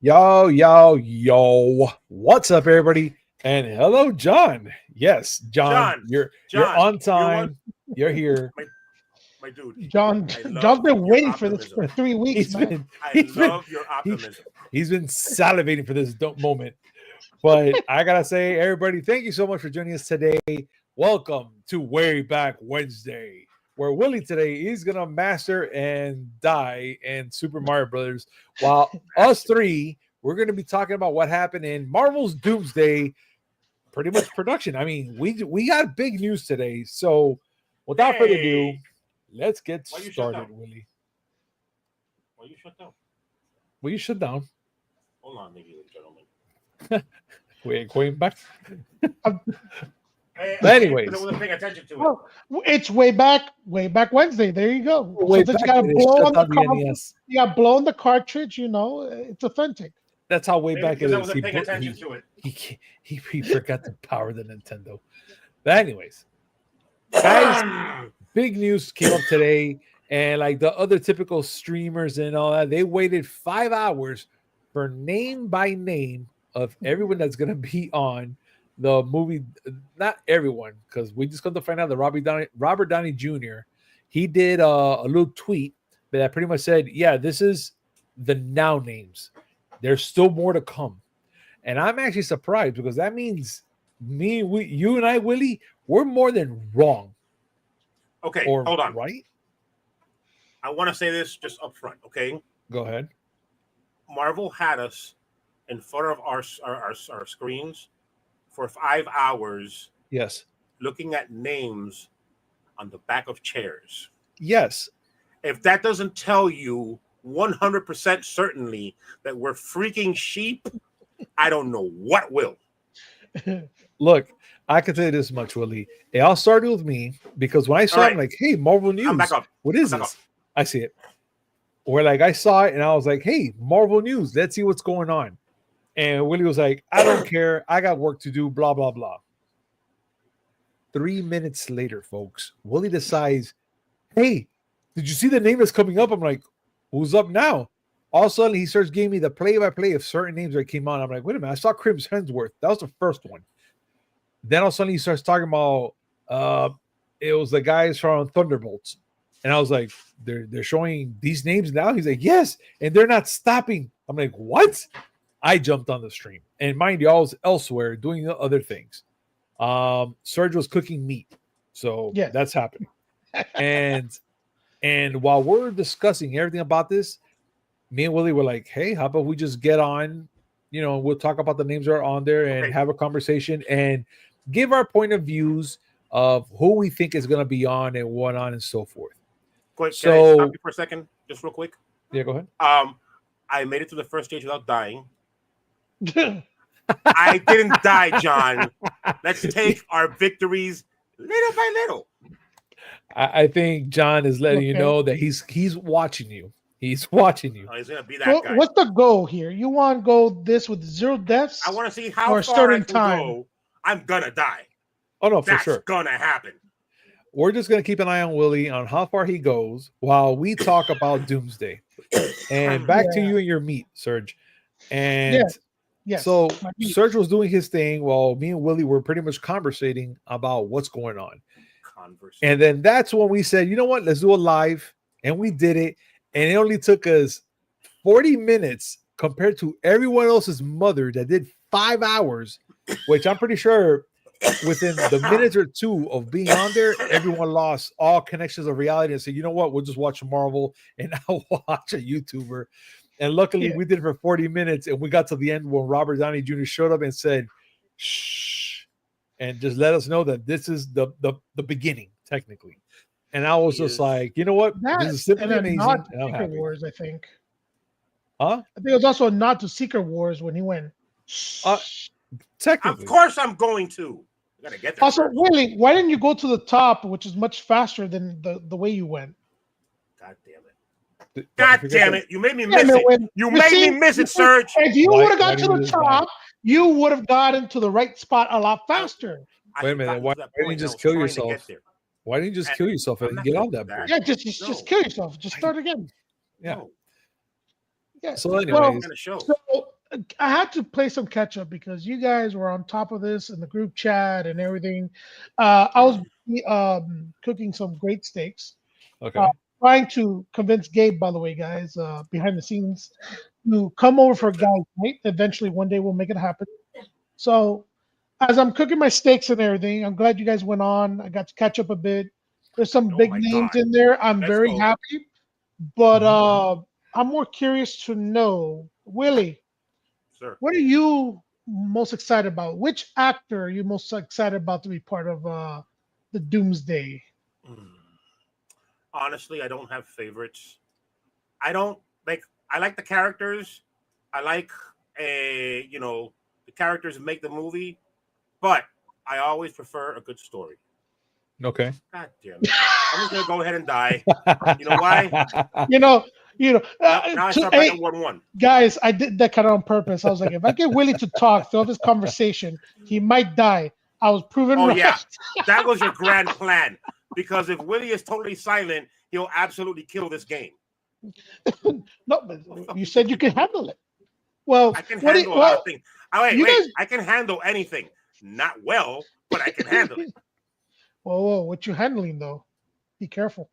Yo. What's up, everybody? And hello, John. Yes, John. You're on time. You're here. My dude. John's been waiting for this for 3 weeks, man. I love your optimism. He's been salivating for this moment. But I gotta say, everybody, thank you so much for joining us today. Welcome to Wayback Wednesday, where Willy today is gonna master and die in Super Mario Brothers, while us three we're gonna be talking about what happened in Marvel's Doomsday, pretty much production. I mean, we got big news today, so without further ado, let's get started, Willy. Why you shut down? Will you shut down? Hold on, ladies and gentlemen. We're going back. But anyways, I wasn't paying attention to it. Well, it's Wayback Wednesday. There you go. So that you got to blow on the cartridge. You know, it's authentic. That's how Wayback it is. I wasn't paying attention to it. He forgot to power the Nintendo. But anyways, guys, big news came up today, and like the other typical streamers and all that, they waited 5 hours for name by name of everyone that's gonna be on the movie. Not everyone, because we just come to find out that Robert Downey Jr. He did a little tweet that pretty much said, "Yeah, this is the now names. There's still more to come," and I'm actually surprised because that means you and I, Willy, we're more than wrong. Okay, hold on. Right? I want to say this just up front. Okay, go ahead. Marvel had us in front of our screens for 5 hours. Yes. Looking at names on the back of chairs. Yes. If that doesn't tell you 100% certainly that we're freaking sheep, I don't know what will. Look, I can tell you this much, Willy. It all started with me because when I saw it, I'm like, hey, Marvel News. I'm back up. What is this? I see it. Or like I saw it and I was like, hey, Marvel News, let's see what's going on. And Willy was like, I don't care. I got work to do, blah, blah, blah. 3 minutes later, folks, Willy decides, hey, did you see the name that's coming up? I'm like, who's up now? All of a sudden, he starts giving me the play-by-play of certain names that came on. I'm like, wait a minute, I saw Chris Hemsworth. That was the first one. Then all of a sudden, he starts talking about it was the guys from Thunderbolts. And I was like, they're showing these names now? He's like, yes, and they're not stopping. I'm like, what? I jumped on the stream. And mind you, I was elsewhere doing other things. Serg was cooking meat. So yeah, that's happening. And while we're discussing everything about this, me and Willy were like, hey, how about we just get on, we'll talk about the names that are on there and have a conversation and give our point of views of who we think is going to be on and what on and so forth. Quick, can I stop you for a second? Just real quick. Yeah, go ahead. I made it to the first stage without dying. I didn't die, John. Let's take our victories little by little. I think John is letting you know that he's watching you. He's watching you. Oh, he's gonna be that guy. What's the goal here? You want to go this with 0 deaths? I want to see how far I can go. I'm gonna die. Oh no, for That's sure. Gonna happen. We're just gonna keep an eye on Willy on how far he goes while we talk about Doomsday. And back to you and your meat, Serg. And yes. So Serg was doing his thing while me and Willy were pretty much conversating about what's going on. And then that's when we said, you know what, let's do a live. And we did it. And it only took us 40 minutes compared to everyone else's mother that did 5 hours, which I'm pretty sure within the minute or two of being on there, everyone lost all connections of reality and said, you know what, we'll just watch Marvel and I'll watch a YouTuber. And luckily we did it for 40 minutes and we got to the end when Robert Downey Jr. showed up and said, shh, and just let us know that this is the beginning, technically. And I was just like, you know what? This is simply amazing. Not Secret Wars, I think. Huh? I think it was also a nod to Secret Wars when he went. Technically. Of course I'm going to. You gotta get there also, first. Willy, why didn't you go to the top, which is much faster than the way you went? God damn it. God damn it. You made me miss it. You made me miss it, Serg. If you would have got to the top, you would have gotten to the right spot a lot faster. Wait a minute. Why didn't you just kill yourself? Why didn't you just kill yourself and get on that bridge? Yeah, just kill yourself. Just start again. Yeah. No. Yeah. So anyways, I had to play some catch up because you guys were on top of this in the group chat and everything. I was cooking some great steaks. Uh, Okay. trying to convince Gabe, by the way, guys, behind the scenes, to come over for guys' night. Eventually, one day we'll make it happen. So, as I'm cooking my steaks and everything, I'm glad you guys went on. I got to catch up a bit. There's some Oh big my names God. in there. I'm Let's very go. happy, but Mhm. I'm more curious to know, Willie, Sir. what are you most excited about? Which actor are you most excited about to be part of the Doomsday? Mm. Honestly, I don't have favorites. I don't like. I like the characters. I like the characters make the movie, but I always prefer a good story. Okay. God damn it! I'm just gonna go ahead and die. You know why? You know, Now I start back hey, at 1-1. guys, I did that kind of on purpose. I was like, if I get Willie to talk throughout this conversation, he might die. I was proven Oh right. yeah, that was your grand plan. Because if Willie is totally silent, he'll absolutely kill this game. No, but you said you could handle it. Well, I can what do you, handle a lot of well, things. Oh, wait, you wait. guys, I can handle anything. Not well, but I can handle it. whoa, what you handling though? Be careful.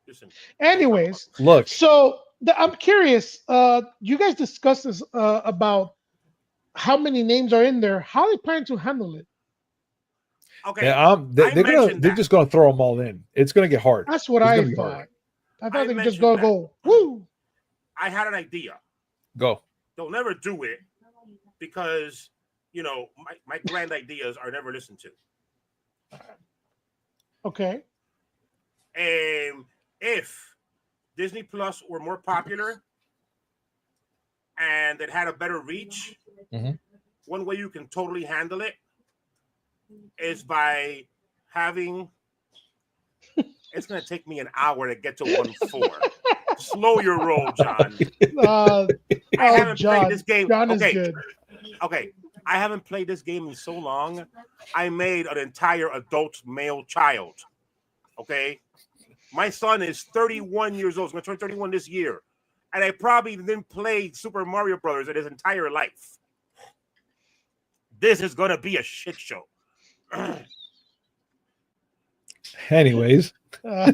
Listen, don't talk about Anyways, this. Look, so I'm curious. You guys discussed this about how many names are in there. How they plan to handle it? Okay, yeah, I mentioned they're that. just gonna throw them all in. It's gonna get hard. That's what It's I gonna be hard. thought. I thought I they could just mentioned that. go, woo. I had an idea. Go. They'll never do it because my grand ideas are never listened to. Okay. And if Disney Plus were more popular and it had a better reach, Mhm. one way you can totally handle it is by having. It's going to take me an hour to get to 1-4. Slow your roll, John. Uh, I oh, haven't played John. this game. John is Okay, good. okay. I haven't played this game in so long. I made an entire adult male child. Okay, my son is 31 years old. He's going to turn 31 this year, and I probably didn't play Super Mario Brothers in his entire life. This is going to be a shit show. Anyways, Uh,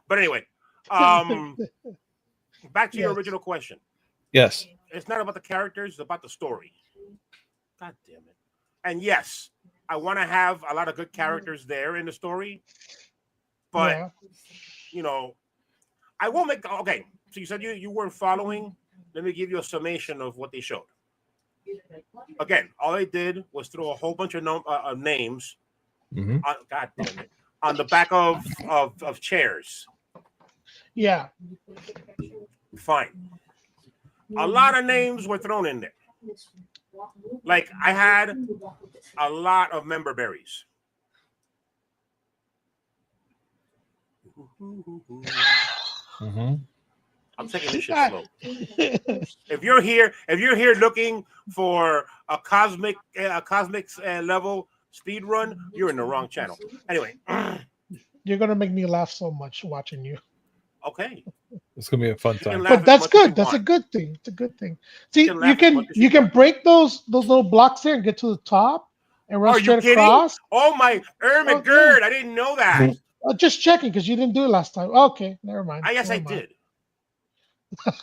But anyway, back to your yes. original question. yes. It's not about the characters; it's about the story. God damn it! And yes, I want to have a lot of good characters there in the story, but Yeah. I won't make. Okay, so you said you weren't following. Let me give you a summation of what they showed. Again, all they did was throw a whole bunch of names. Hmm. On, God damn it! On the back of chairs. Yeah. Fine. A lot of names were thrown in there. Like I had a lot of member berries. Hmm. I'm taking this shit slow. If you're here looking for a cosmic level speed run, you're in the wrong channel. Anyway, You're gonna make me laugh so much watching you. okay. It's gonna be a fun You can time. laugh But as that's much as you good. That's a want. good thing. It's a good thing. You See, can laugh as much as you you can want. break those little blocks there and get to the top and run Are you straight kidding? across. Oh my Ermit Okay. Gerd, I didn't know that. Just checking because you didn't do it last time. Okay, never mind. I guess I Never mind. did.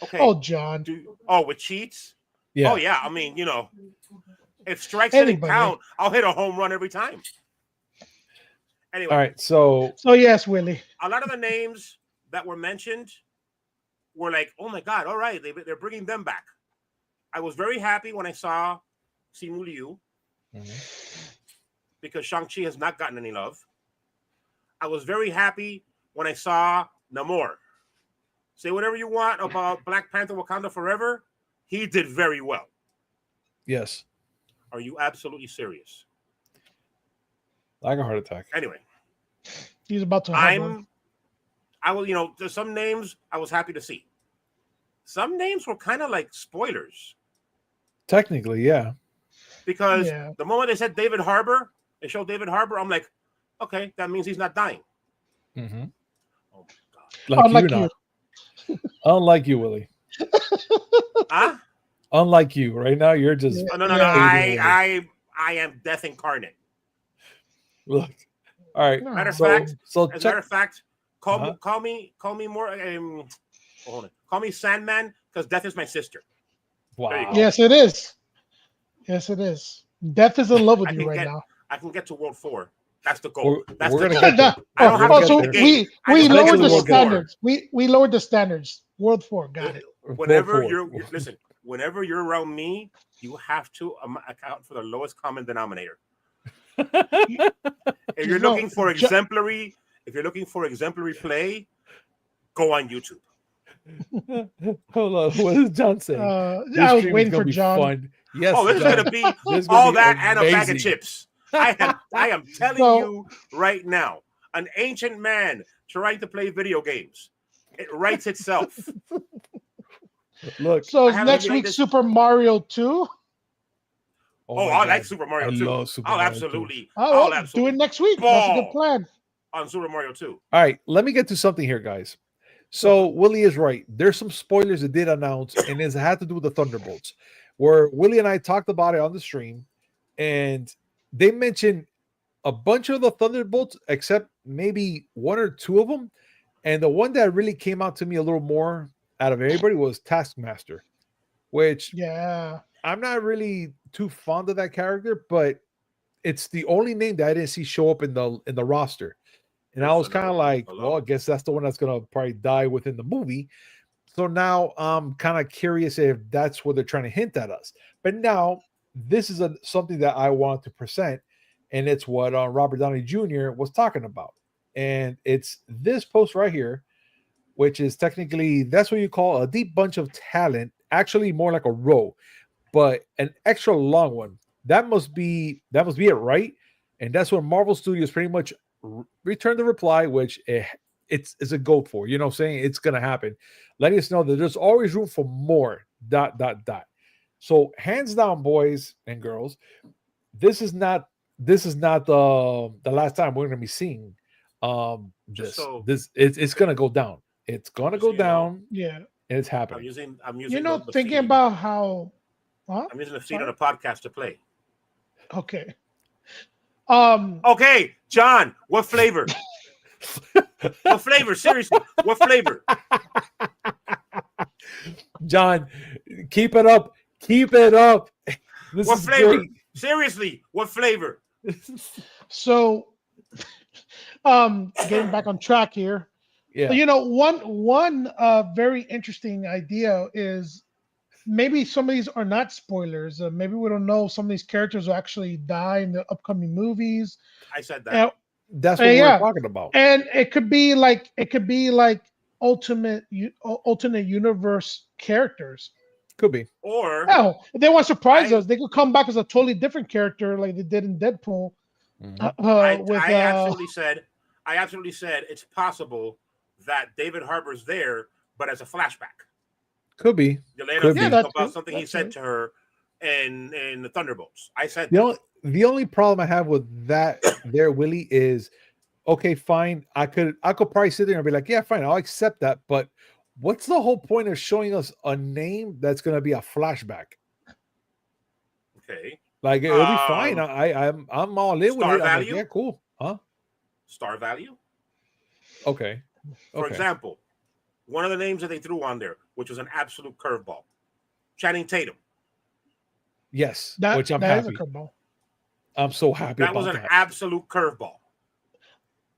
Okay. Oh, John. With cheats? Yeah. Oh yeah. I mean, if strikes didn't Anybody. count, I'll hit a home run every time. Anyway, All right. So So yes, Willie. a lot of the names that were mentioned were like, oh my God, all right, they're bringing them back. I was very happy when I saw Simu Liu because Shang-Chi has not gotten any love. I was very happy when I saw Namor. Say whatever you want about Black Panther Wakanda Forever. He did very well. yes, Are you absolutely serious? like a heart attack. Anyway, He's about to have one. there's some names I was happy to see. Some names were kind of like spoilers Technically, yeah. because Yeah. the moment they said David Harbour, they showed David Harbour, I'm like, okay, that means he's not dying. Mm-hmm. Oh my God. Like Unlike you, not. Unlike you, Willie. Huh? Unlike you, right now, you're just Oh, no. fading away. I am death incarnate. Look. All right. No. Matter of So fact, so as a check. matter of fact, call Uh-huh. call me more. Hold on. Call me Sandman because death is my sister. you Wow. go. Yes, it is. Yes, it is. Death is in love with I you can right get now. I can get to World 4. That's the goal. We're, That's we're the gonna goal. get there. I don't have We're to gonna beat get the there. game. I we just gotta lowered get the to World 4. standards. We lowered the standards. World 4, got it. Whenever World you're 4. listen, whenever you're around me, you have to account for the lowest common denominator. If you're No, looking for exemplary, play, go on YouTube. Hold on. What is John saying? This I was stream is waiting gonna for be John. fun. Yes, Oh, this is John. gonna be This is gonna all be that and a bag of amazing. chips. I am telling So- you right now, an ancient man trying to play video games. It writes itself. Look. So I is haven't next played week this- Super Mario 2? Oh, my I like God. Super Mario I 2. love Super I'll Mario 2. absolutely. Oh, I'll well, do absolutely it next week. That's a good ball plan. on Super Mario 2. All right, let me get to something here, guys. So Willie is right. There's some spoilers that did announce, and it had to do with the Thunderbolts, where Willie and I talked about it on the stream, and they mentioned a bunch of the Thunderbolts, except maybe one or two of them. And the one that really came out to me a little more out of everybody was Taskmaster, which Yeah. I'm not really too fond of that character, but it's the only name that I didn't see show up in the roster. And I It's was kind of another one. like, Hello. well, I guess that's the one that's gonna probably die within the movie. So now I'm kind of curious if that's what they're trying to hint at us. But now this is something that I want to present, and it's what Robert Downey Jr. was talking about. And it's this post right here, which is technically that's what you call a deep bunch of talent, actually more like a row, but an extra long one. That must be it, right? And that's what Marvel Studios pretty much returned the reply, which it's a go for. You know what I'm saying? It's gonna happen. Letting us know that there's always room for more. ... So hands down, boys and girls, this is not the last time we're gonna be seeing it's gonna go down. It's gonna Just go so you know, down, Yeah. and it's I'm happening. using You know, the thinking feed. about how. Huh? I'm using the feed Sorry? on a podcast to play. Okay. Okay, John, what flavor? What flavor? Seriously, what flavor? John, keep it up. Keep it up. This What is flavor? great. Seriously, what flavor? So, getting back on track here. Yeah. You know, one very interesting idea is maybe some of these are not spoilers. Maybe we don't know some of these characters will actually die in the upcoming movies. I said that. And, That's what we yeah. were talking about. and it could be like alternate universe characters. Could be. Or Hell, if they want to surprise us, they could come back as a totally different character like they did in Deadpool. I absolutely said it's possible that David Harbour's there, but as a flashback. Could be. Yelena Could be. thinks Yeah, that's about true. something That's he said true. to her in the Thunderbolts. I said The only problem I have with that there, Willie, is okay, fine. I could probably sit there and be like, yeah, fine, I'll accept that. But what's the whole point of showing us a name that's gonna be a flashback? okay. Like it'll be fine. I'm all in with Star it. I'm like, value? yeah, cool. Huh? Star value. Okay. For Okay. example, one of the names that they threw on there, which was an absolute curveball, Channing Tatum. Yes. That, which I'm that is a happy. curveball. I'm so happy That about was an that. absolute curveball.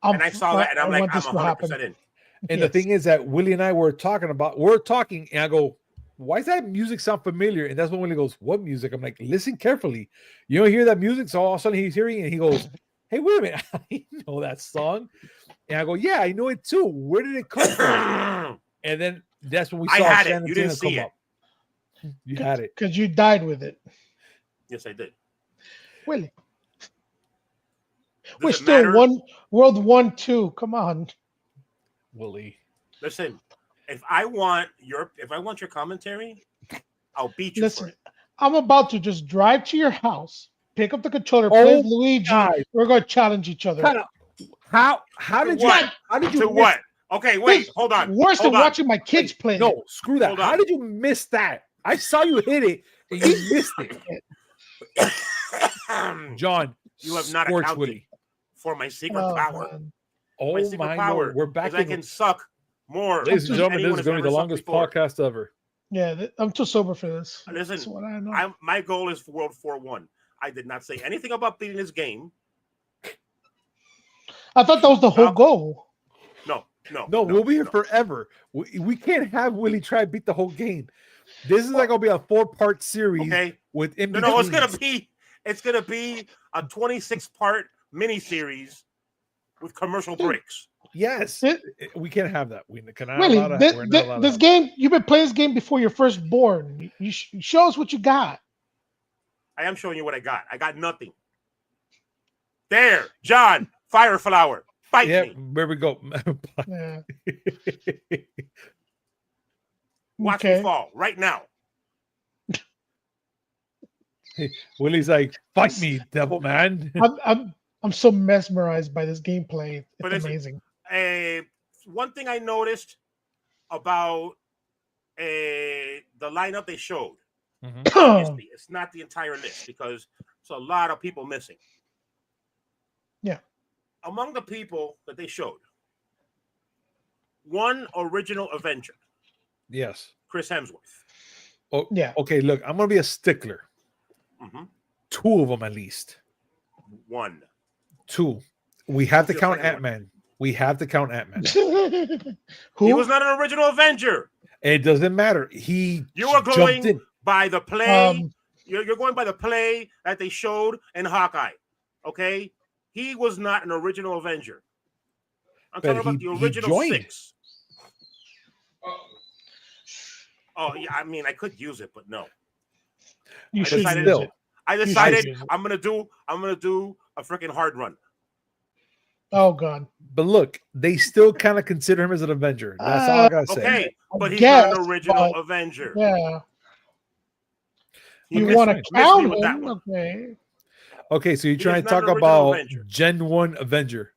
And I saw that, and I'm like, I'm 100% in. And the thing is that Willie and I were talking, and I go, why does that music sound familiar? And that's when Willie goes, what music? I'm like, listen carefully. You don't hear that music? So all of a sudden he's hearing it, and he goes, hey, wait a minute. I know that song. And I go, yeah, I know it too. Where did it come from? And then that's when we saw I had it. Shannon You didn't Tatum see come it. up. You had it. Because you died with it. Yes, I did. Willie. Does We're it still matter? World 1-2. Come on. Willie. Listen, if I want your commentary, I'll beat you Listen, for it. I'm about to just drive to your house, pick up the controller, Oh play Luigi. God. We're going to challenge each other. How did you? What? How did you? To miss- what? Okay, wait, This- hold on. Worse hold than on. watching my kids play. No, screw that. Hold on. How did you miss that? I saw you hit it and you missed it. John, You have not scorch accounted Willy. for my secret Oh, power. man. Oh My secret my power lord, we're back is I in. can suck more. Ladies and than gentlemen, this anyone is has going to be ever the sucked longest before. podcast ever. Yeah, I'm too sober for this. Listen, That's what I know. my goal is for World 4-1. I did not say anything about beating this game. I thought that was the whole No. goal. No, we'll be here forever. We can't have Willie try to beat the whole game. This is like gonna be a 4-part series Okay. with in No, it's betweens. gonna be a 26-part miniseries with commercial breaks. Yes, we can't have that. We cannot Really, allow that. We're not allowed this to have game, you've been playing this game before you're first born. You show us what you got. I am showing you what I got. I got nothing. There, John, Fire Flower, that. bite Yeah, me. there we go. Yeah. Watch Okay. me fall right now. Willie's like, fight me, devil man. I'm so mesmerized by this gameplay. It's But listen, amazing. One thing I noticed about the lineup they showed. Mhm. Obviously, it's not the entire list because it's a lot of people missing. Yeah. Among the people that they showed, one original Avenger, Yes. Chris Hemsworth. Oh, Yeah. Okay, look, I'm gonna be a stickler. Mm-hmm. 2 of them at least. One. 2. We have to Who's your count second Ant-Man. We have to count Ant-Man. Who? He was not an original Avenger. It doesn't matter. He You are jumped going in. by the play. Um, You're going by the play that they showed in Hawkeye. Okay? He was not an original Avenger. I'm But talking about the he original joined. 6. Oh, yeah, I mean, I could use it, but no. you I should decided- use it. I should decided use it. I'm gonna do a freaking hard run. Oh god. But look, they still kind of consider him as an Avenger. That's all I gotta say. Okay, but he's guess, not an original but- Avenger. Yeah. You You missed- want to missed me count with that him? one. Okay. Okay, so you're He trying is to not talk an original about Avenger. Gen 1 Avenger.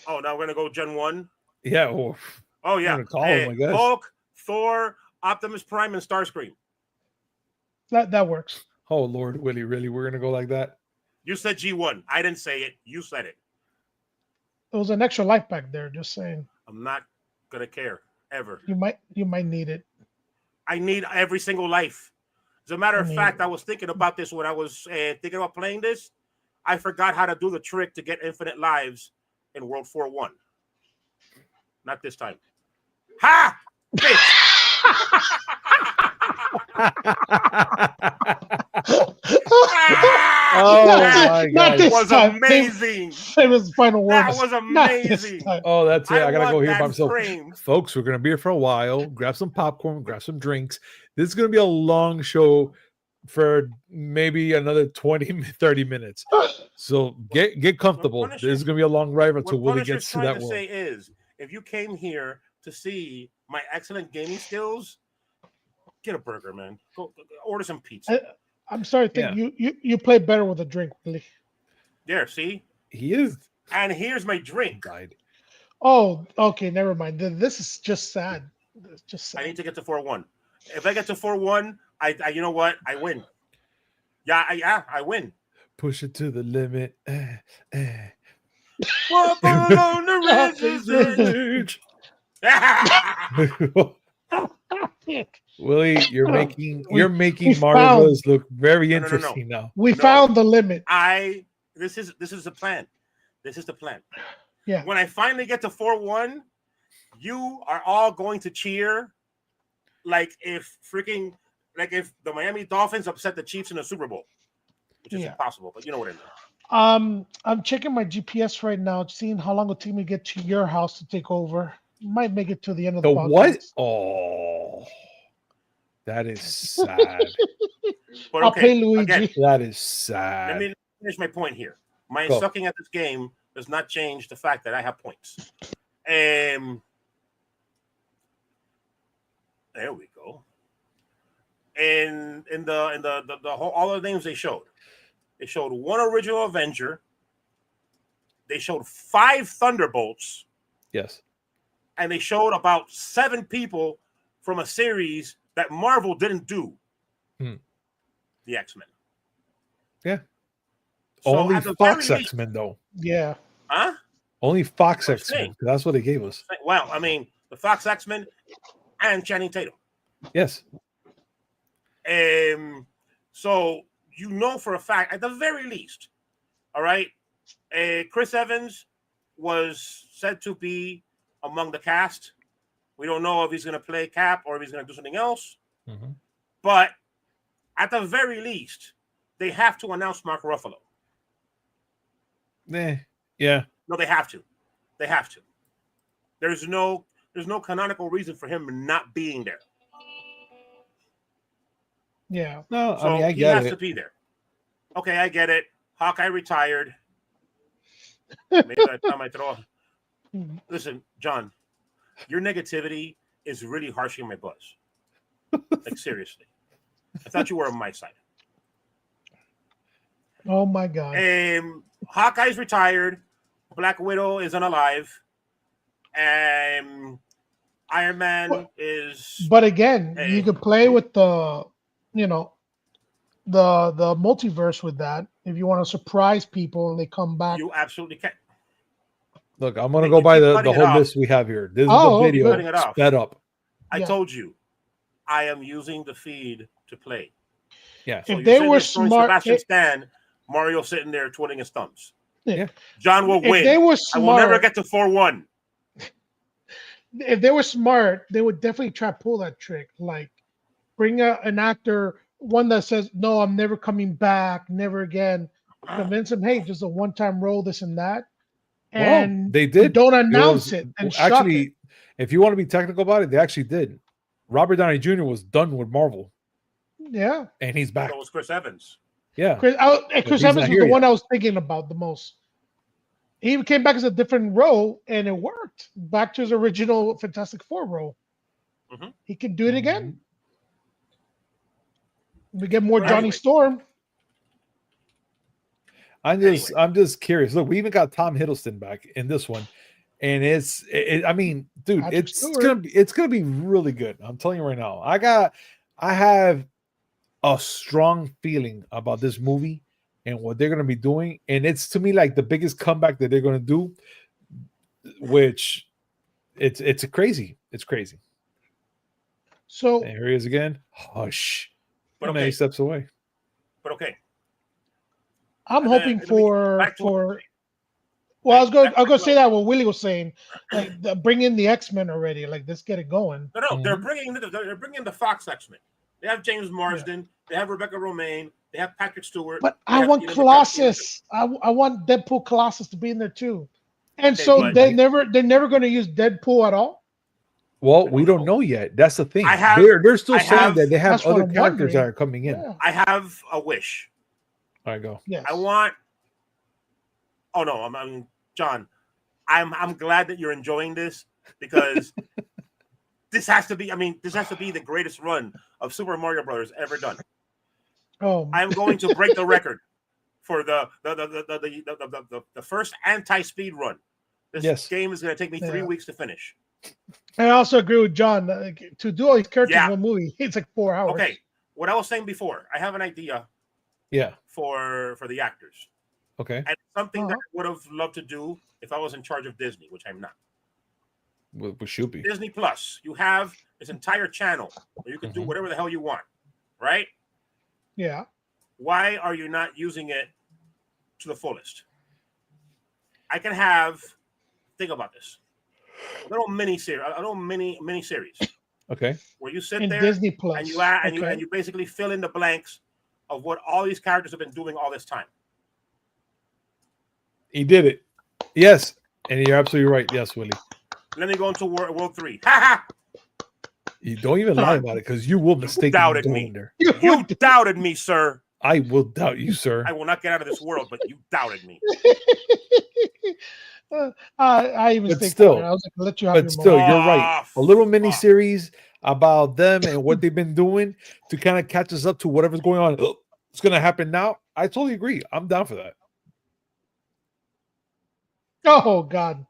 Oh, now we're gonna go Gen 1. Yeah. Well, Oh yeah, gonna call him, I guess. Hulk, Thor, Optimus Prime, and Starscream. That works. oh Lord, Willie, really? We're gonna go like that? You said G1. I didn't say it. You said it. There was an extra life back there. Just saying. I'm not gonna care ever. You might need it. I need every single life. As a matter of I mean- fact, I was thinking about this when I was thinking about playing this. I forgot how to do the trick to get infinite lives in World 4-1. Not this time. Ha! Oh, that my Not God. this was time. amazing. Famous final That words. was Not this amazing. time. Oh, that's it. I gotta want go here that by myself. frame. Folks, we're gonna be here for a while. Grab some popcorn, grab some drinks. This is gonna be a long show for maybe another 20, 30 minutes. So get comfortable. This Punisher- is gonna be a long ride until What Willie Punisher's gets to trying that to world. say is, if you came here to see my excellent gaming skills, get a burger, man. Go order some pizza. I'm sorry. You play better with a drink, really. There, see? He is And here's my drink. died. Oh, okay. Never mind. This is just sad. It's just I sad. need to get to 4-1. If I get to 4-1, I you know what? I win. Yeah, I win. Push it to the limit. Walk along the ridge. Willie, you're making We Mario found- Bros look very No. interesting now. We No. found the limit. This is the plan. This is the plan. Yeah. When I finally get to 4-1, you are all going to cheer like if the Miami Dolphins upset the Chiefs in the Super Bowl, which is Yeah. impossible, but you know what I mean. I'm checking my GPS right now, seeing how long it'll take me to get to your house to take over. Might make it to the end of the The what? podcast. Oh, that is sad. But I'll okay, pay Luigi. again, That is let sad. me finish my point here. My Go. sucking at this game does not change the fact that I have points. There we go. And in the whole all the names they showed one original Avenger. They showed 5 Thunderbolts. Yes. and they showed about 7 people from a series that Marvel didn't do. The X-Men. Yeah. So Only at the Fox very least- X-Men, though. Yeah. Huh? Only Fox I'm X-Men. saying. That's what they gave us. Well, I mean, the Fox X-Men and Channing Tatum. Yes. So you know for a fact, at the very least, all right, Chris Evans was said to be among the cast. We don't know if he's going to play Cap or if he's going to do something else. Mm-hmm. But at the very least, they have to announce Mark Ruffalo. Yeah. No, they have to. They have to. There's no canonical reason for him not being there. Yeah. No, So I mean, I he get has it. to be there. Okay, I get it. Hawkeye retired. Maybe by the time I throw. Listen, John, your negativity is really harshing my buzz. Like seriously, I thought you were on my side. Oh my God. Hawkeye's retired. Black Widow is unalive. Iron Man is. But again, you could play with the multiverse with that if you want to surprise people and they come back. You absolutely can. Look, I'm gonna go by the whole off. list we have here. This is Oh, the video cutting it off. sped up. I Yeah. told you, I am using the feed to play. Yeah. So If you're they sitting were there throwing smart, Sebastian Stan, Mario sitting there twiddling his thumbs. Yeah. John will If win. they were I will never smart, get to 4-1. if they were smart, they would definitely try to pull that trick. Like bring an actor, one that says, "No, I'm never coming back, never again." Convince them, "Hey, just a one-time role, this and that." And well, they did. don't announce it and shock actually, it. if you want to be technical about it, they actually did. Robert Downey Jr. was done with Marvel, Yeah. and he's back. So was Chris Evans. Yeah. Chris he's Evans not was here the one yet. I was thinking about the most. He came back as a different role, and it worked. Back to his original Fantastic Four role. Mhm. He can do it Mm-hmm. again. We get more Well, Johnny anyway. Storm. I'm just curious. Look, we even got Tom Hiddleston back in this one, and I mean, dude, Patrick it's Stewart. gonna be really good. I'm telling you right now. I have a strong feeling about this movie and what they're gonna be doing, and it's to me like the biggest comeback that they're gonna do. Which it's crazy. It's crazy. So And here he is again. Hush. But And then he steps away. But okay. I'm And then hoping it'll be for back to what we're saying. well, I was back going to to say that what Willy was saying, like bring in the X-Men already, like let's get it going. No, they're Mhm. bringing the Fox X-Men. They have James Marsden. They have Rebecca Romaine. They have Patrick Stewart. But they I have want Ian Colossus. I want Deadpool Colossus to be in there too. And Okay, so but- they're never going to use Deadpool at all. Well, we don't know yet. That's the thing. I have- They're still I saying have- that they have that's what other I'm characters that wondering. are coming in. Yeah. I have a wish. All right, go. Yes. I want. Oh no, I'm John. I'm glad that you're enjoying this because this has to be. I mean, this has to be the greatest run of Super Mario Brothers ever done. Oh, I'm going to break the record for the first anti-speed run. This Yes. game is going to take me 3 Yeah. weeks to finish. I also agree with John. To do all these characters Yeah. in one movie, it's like 4 hours. Okay, what I was saying before, I have an idea Yeah. for the actors, Okay. and something that Uh-huh. I would have loved to do if I was in charge of Disney, which I'm not. We should be. Disney Plus, you have this entire channel where you can do Mhm. whatever the hell you want, right? Yeah. Why are you not using it to the fullest? I can have. Think about this. A little mini series Okay. where you sit In there Disney Plus. and you add, Okay. and you basically fill in the blanks of what all these characters have been doing all this time. He did it. Yes. And you're absolutely right. Yes, Willie. Let me go into World 3. Ha ha! You don't even lie about it because you will mistake doubted going me. there. You doubted me, sir. I will doubt you, sir. I will not get out of this world, but you doubted me. I even But think still- I was like, let you have But your still, moment. you're right. Oh, A little mini fuck. series about them and what they've been doing to kind of catch us up to whatever's going on. It's going to happen now. I totally agree. I'm down for that. Oh God.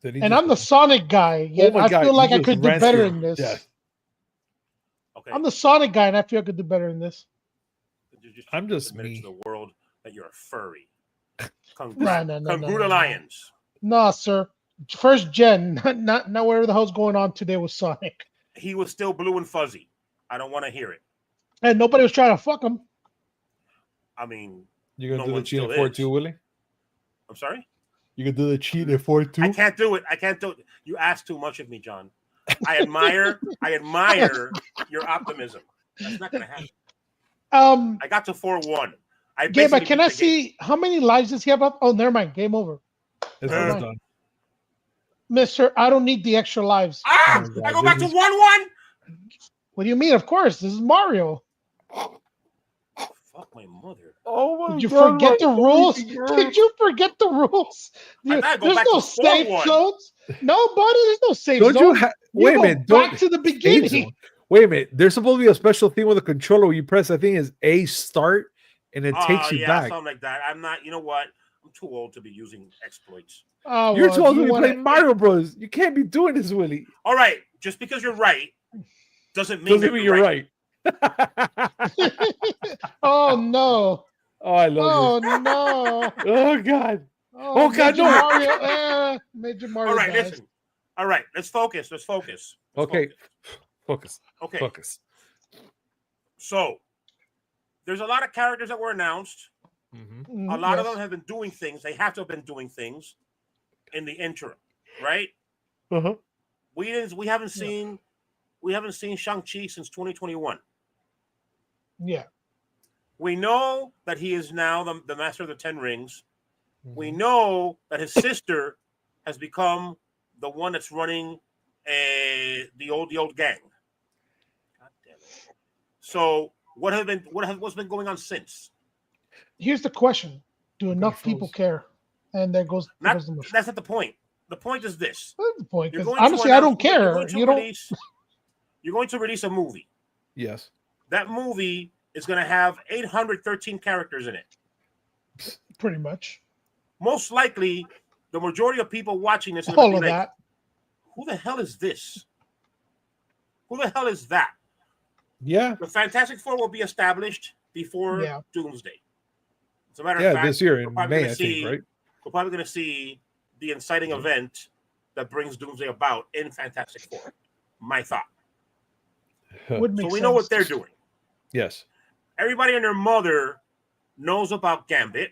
Did he And just I'm the Sonic guy. Yet my I God, feel he like I just could do ran better through in this. death. Okay. I'm the Sonic guy, and I feel I could do better in this. I'm just admitted me. to the world that you're a furry. No. Congratulations. No, sir. First gen, not whatever the hell's going on today with Sonic. He was still blue and fuzzy. I don't want to hear it. And nobody was trying to fuck him. I mean, You gonna no do the one cheat still at 4-2, is. Willie? I'm sorry? You can do the cheat at 4-2? I can't do it. I can't do it. You ask too much of me, John. I admire your optimism. That's not gonna happen. I got to 4-1. Gabe, can I see how many lives does he have up? Oh, never mind. Game over. It's done. Mister, I don't need the extra lives. I go back to 1-1. What do you mean? Of course, this is Mario. Fuck my mother. Oh my Did you God, forget the rules? Did you forget the rules? There's no safe zones. No, buddy, there's no safe zone. Don't you wait a minute. Back to the beginning. Wait a minute. There's supposed to be a special thing with the controller. You press, I think, is A start, and it takes you back. Something like that. I'm not. You know what? I'm too old to be using exploits. You're too old to be playing Mario Bros. You can't be doing this, Willie. All right, just because you're right doesn't mean you're right. Oh no! Oh, I love this. Oh no! Oh God! Oh God! No! Major Mario. All right, listen. All right, let's focus. Okay. Focus. Okay. Focus. So, there's a lot of characters that were announced. Mm-hmm. A lot of them have been doing things. They have to have been doing things in the interim, right? Uh-huh. We haven't seen Shang-Chi since 2021. Yeah. We know that he is now the master of the 10 rings. Mm-hmm. We know that his sister has become the one that's running the old gang. God damn it. So what's been going on since? Here's the question: do enough people care? And there goes that's not the point. The point is this. That's the point. Because honestly, I don't care. You're going to release a movie. Yes. That movie is going to have 813 characters in it. Pretty much. Most likely, the majority of people watching this all of that. Who the hell is this? Who the hell is that? Yeah. The Fantastic Four will be established before Doomsday. As a matter of fact, this year in May, I think, right? We're probably going to see the inciting event that brings Doomsday about in Fantastic Four. My thought. So we know what they're doing. Yes. Everybody and their mother knows about Gambit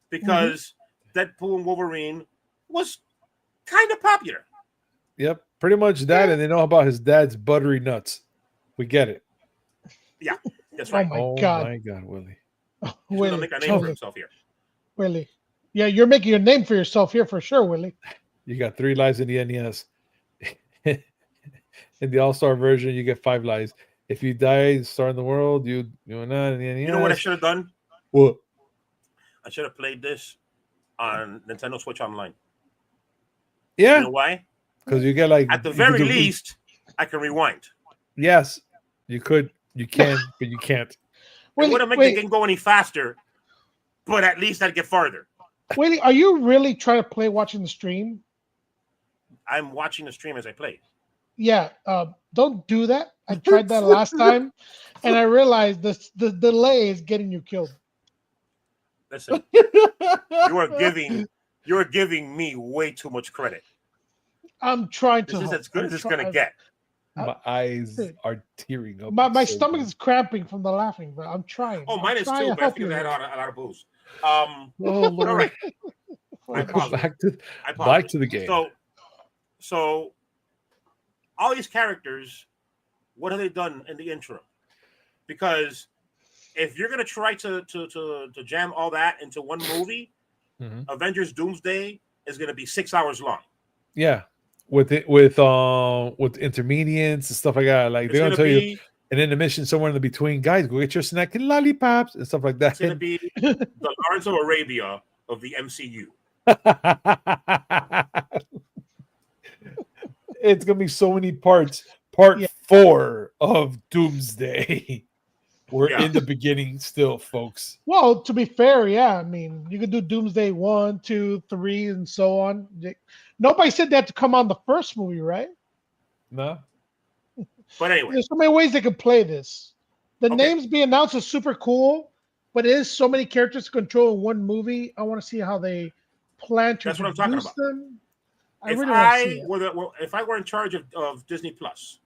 because Deadpool and Wolverine was kind of popular. Yep, pretty much that, and they know about his dad's buttery nuts. We get it. Yeah, that's right. Oh my God, Willie. He's gonna make a name for himself here. Willie. Yeah, you're making a name for yourself here for sure, Willie. You got 3 lives in the NES. In the All-Star version, you get 5 lives. If you die, star in the world, you're not in the NES. You know what I should have done? What? I should have played this on Nintendo Switch Online. Yeah. You know why? Because you get like at the very least, I can rewind. Yes, you could. You can, but you can't. It wouldn't make the game go any faster, but at least I'd get farther. Willie, are you really trying to play watching the stream? I'm watching the stream as I play. Yeah, don't do that. I tried that last time, and I realized the delay is getting you killed. Listen, you're giving me way too much credit. I'm trying to. This is as good as it's gonna get. My eyes are tearing up. My stomach is cramping from the laughing, but I'm trying. Oh, mine is too, but I think I had a lot of booze. Oh, Lord. All right. Back to the game. So all these characters, what have they done in the interim? Because if you're gonna try to jam all that into one movie, Avengers Doomsday is gonna be 6 hours long. Yeah, with intermediates and stuff like that. Like they're gonna tell you an intermission somewhere in the between. Guys, go get your snack and lollipops and stuff like that. It's gonna be the Lawrence of Arabia of the MCU. It's gonna be so many parts. Part 4 of Doomsday. We're Yeah. in the beginning still, folks. Well, to be fair, yeah. I mean, you could do Doomsday 1, 2, 3, and so on. Nobody said they had to come on the first movie, right? No. But anyway, There's so many ways they could play this. The Okay. names being announced is super cool, but it is so many characters to control in one movie. I want to see how they plan to That's what I'm talking introduce about. them. I really want to see it. If I were in charge of Disney Plus,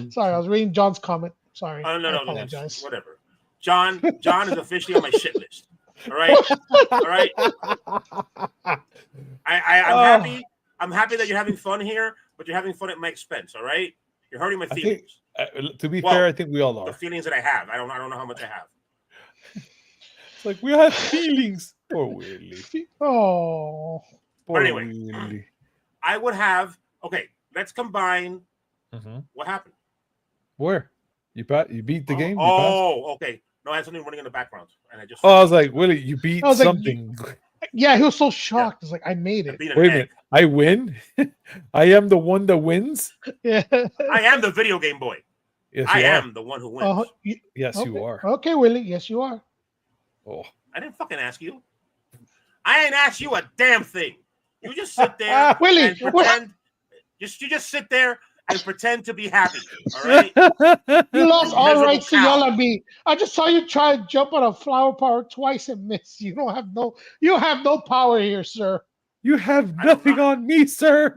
Sorry, I was reading John's comment. Sorry. I no, apologize. whatever. John is officially on my shit list. All right, all right. I'm happy. I'm happy that you're having fun here, but you're having fun at my expense. All right, you're hurting my feelings. To be fair, I think we all are. The feelings that I have. I don't know how much I have. It's like we have feelings. Poor Willy. Oh. Poor Anyway. Willy. I would have. Okay, let's combine. Mm-hmm. What happened? Where? You beat the game? You Oh, okay. No, I had something running in the background, and I just. passed? Oh, I was like, Willy, you beat something. Yeah, he was so shocked. It's like, I made it. Wait a minute. I win? I am the one that wins? Yeah. I am the video game boy. Yes, I am the one who wins. Yes, okay. you are. Okay, Willy. Yes, you are. Oh. I didn't fucking ask you. I ain't asked you a damn thing. You just sit there Willy, and pretend. You just sit there and pretend to be happy. All right. You lost all Miserable rights to cow. yell at me. I just saw you try to jump on a flower power twice and miss. You have no power here, sir. You have nothing on me, sir.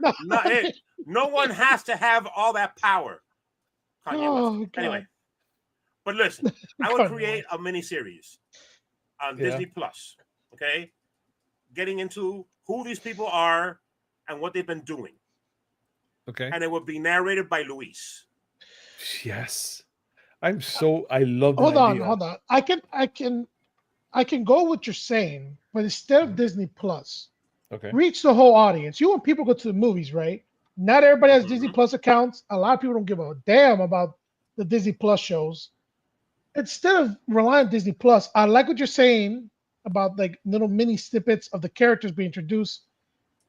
No one has to have all that power. Anyway, but listen, I would create a mini series on Disney Plus. Okay, getting into who these people are and what they've been doing. Okay, and it would be narrated by Luis. Yes, I love. Hold on. I can go with what you're saying, but instead of Disney Plus, reach the whole audience. You want people to go to the movies, right? Not everybody has Disney Plus accounts. A lot of people don't give a damn about the Disney Plus shows. Instead of relying on Disney Plus, I like what you're saying about like little mini snippets of the characters being introduced.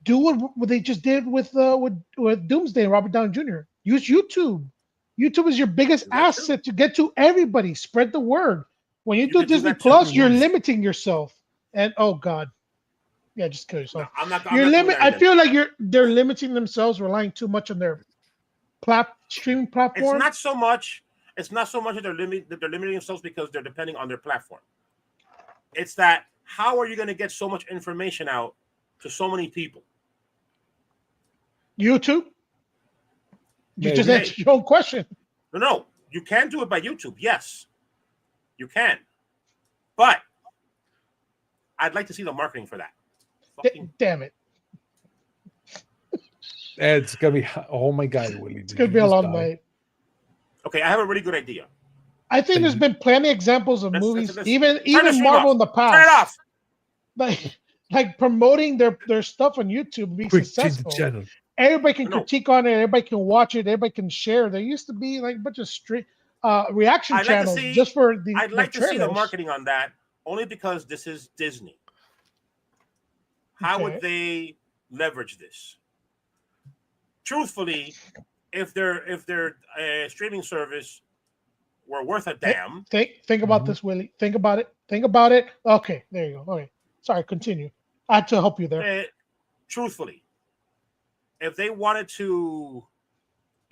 Do what they just did with Doomsday and Robert Downey Jr. Use YouTube. YouTube is your biggest asset to get to everybody. Spread the word. When you do Disney Plus, you're limiting yourself. And oh god, yeah, just kill yourself. No, I feel like they're limiting themselves, relying too much on their streaming platform. It's not so much that they're limiting themselves because they're depending on their platform. It's that how are you going to get so much information out to so many people? YouTube? You just answered your own question. No. You can do it by YouTube. Yes, you can. But I'd like to see the marketing for that. Damn it. It's going to be, oh my God, Willy. It's going to be a long night. Okay, I have a really good idea. I think there's been plenty of examples of movies, even Marvel in the past. Turn it off. Like promoting their stuff on YouTube and be successful. Everybody can critique on it. Everybody can watch it. Everybody can share. There used to be like a bunch of reaction channels just for the. I'd like to see the marketing on that, only because this is Disney. How would they leverage this? Truthfully, if their streaming service were worth a damn. Think about this, Willy. Think about it. Okay, there you go. Okay, sorry. Continue. I had to help you there. Truthfully, if they wanted to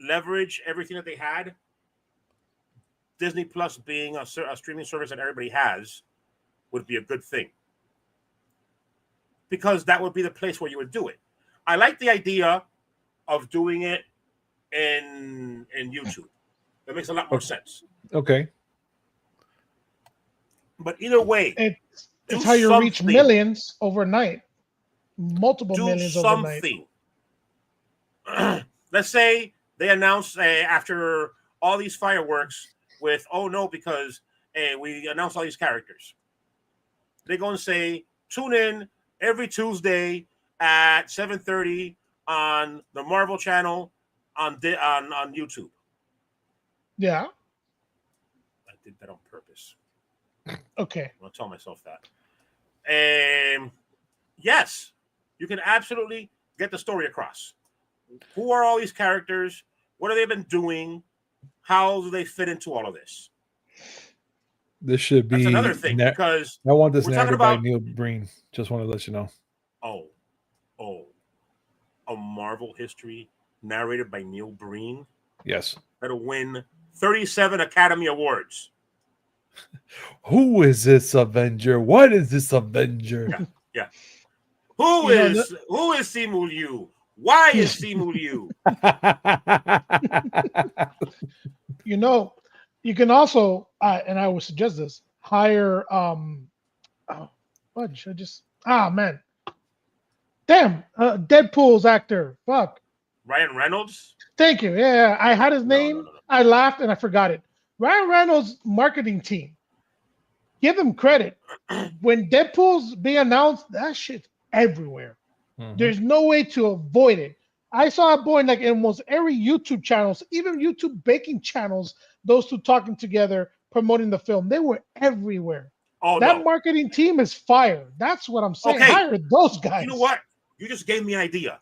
leverage everything that they had, Disney Plus being a streaming service that everybody has would be a good thing. Because that would be the place where you would do it. I like the idea of doing it in YouTube. That makes a lot more sense. Okay. But either way, it's how you reach millions overnight. Multiple millions overnight. Let's say they announce after all these fireworks with, oh no, because we announced all these characters. They go and say, tune in every Tuesday at 7:30 on the Marvel channel on YouTube. Yeah. I did that on purpose. Okay. I'll tell myself that. Yes, you can absolutely get the story across. Who are all these characters? What have they been doing? how do they fit into all of this? This should be That's another thing because I want this we're talking narrated by about Neil Breen. Just want to let you know. A Marvel history narrated by Neil Breen. Yes. That'll win 37 Academy Awards. Who is this Avenger? What is this Avenger? Yeah. Who is Simu Liu? Why is Simu Liu? You can also, and I would suggest this, hire man. Damn, Deadpool's actor. Fuck. Ryan Reynolds? Thank you. Yeah, I had his name. No. I laughed and I forgot it. Ryan Reynolds' marketing team. Give them credit. When Deadpool's being announced, that shit's everywhere. Mm-hmm. There's no way to avoid it. I saw it in like almost every YouTube channels, even YouTube baking channels, those two talking together, promoting the film. They were everywhere. Oh, that marketing team is fire. That's what I'm saying. Okay. Hire those guys. You know what? You just gave me an idea.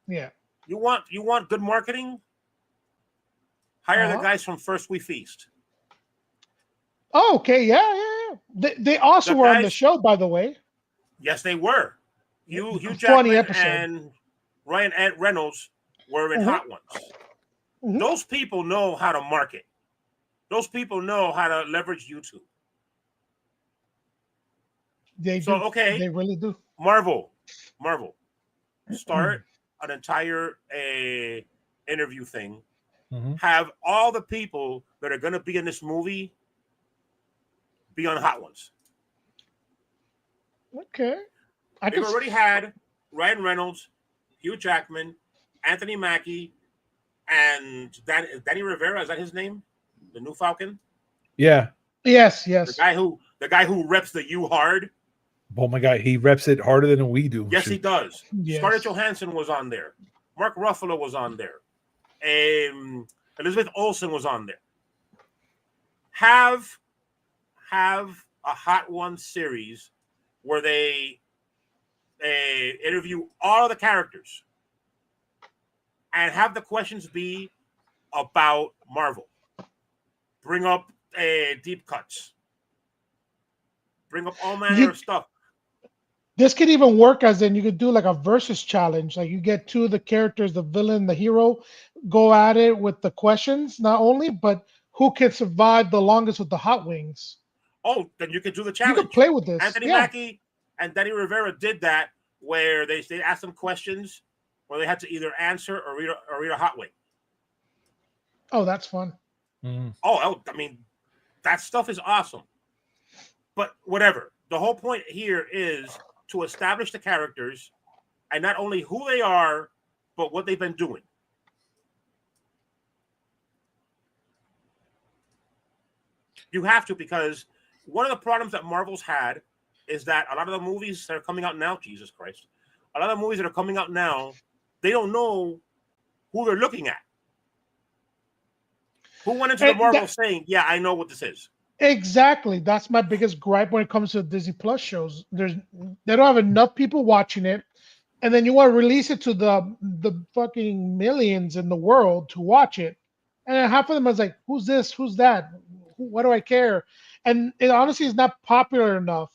Yeah. You want good marketing? Hire the guys from First We Feast. Oh, okay. Yeah. They also were on the show, by the way. Yes, they were. Hugh Jackman and Ryan Reynolds were in Hot Ones. Mm-hmm. Those people know how to market. Those people know how to leverage YouTube. They really do. Marvel, start an entire interview thing. Mm-hmm. Have all the people that are going to be in this movie be on Hot Ones. Okay. They've already had Ryan Reynolds, Hugh Jackman, Anthony Mackie, and Danny Rivera. Is that his name? The new Falcon? Yeah. Yes. The guy who reps the U hard. Oh my God, he reps it harder than we do. Yes, he does. Yes. Scarlett Johansson was on there. Mark Ruffalo was on there. Elizabeth Olsen was on there. Have a Hot Ones series where they interview all the characters and have the questions be about Marvel. Bring up deep cuts. Bring up all manner of stuff. This could even work as in you could do like a versus challenge. Like you get two of the characters, the villain, the hero, go at it with the questions, not only, but who can survive the longest with the hot wings. Oh, then you could do the challenge. You could play with this. Anthony Mackie and Danny Rivera did that where they asked them questions where they had to either answer or read a hot wing. Oh, that's fun. Mm. Oh, I mean, that stuff is awesome. But whatever. The whole point here is to establish the characters and not only who they are, but what they've been doing. You have to, because one of the problems that Marvel's had is that a lot of the movies that are coming out now, Jesus Christ, a lot of the movies that are coming out now, they don't know who they're looking at. Who went into the Marvel saying, yeah, I know what this is. Exactly. That's my biggest gripe when it comes to Disney Plus shows. They don't have enough people watching it, and then you want to release it to the fucking millions in the world to watch it, and then half of them is like, "Who's this? Who's that? What do I care?" And it honestly is not popular enough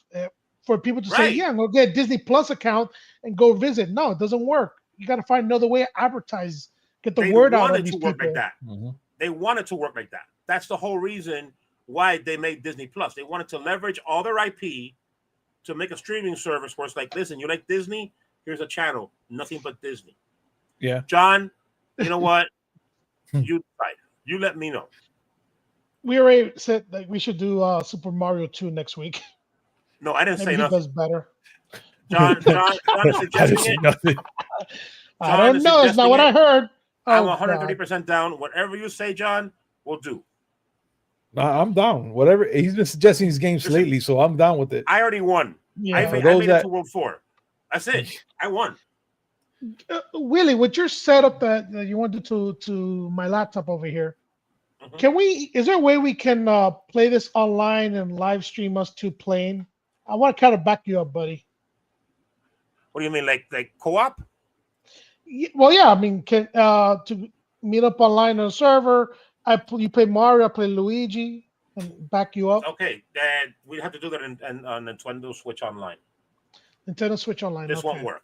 for people to say, "Yeah, I'm gonna get a Disney Plus account and go visit." No, it doesn't work. You got to find another way to advertise, get the word out on these people. Like that. Mm-hmm. They wanted to work like that. That's the whole reason why they made Disney Plus. They wanted to leverage all their IP to make a streaming service where it's like, listen, you like Disney? Here's a channel, nothing but Disney. Yeah. John, you know what? You decide. You let me know. We already said that we should do Super Mario 2 next week. No, I didn't say nothing. He does better. John is suggesting it. I don't know. It's not what I heard. I'm 130% down. Whatever you say, John, we'll do. I'm down. Whatever. He's been suggesting these games lately, so I'm down with it. I already won. Yeah. I made it to World 4. That's it. I won. Willy, with your setup that you want to do to my laptop over here, is there a way we can play this online and live stream us two playing? I want to kind of back you up, buddy. What do you mean, like co-op? Well, yeah. I mean, can to meet up online on a server, You play Mario, I play Luigi, and back you up. Okay, then we have to do that on Nintendo Switch Online. Nintendo Switch Online. This okay. won't work.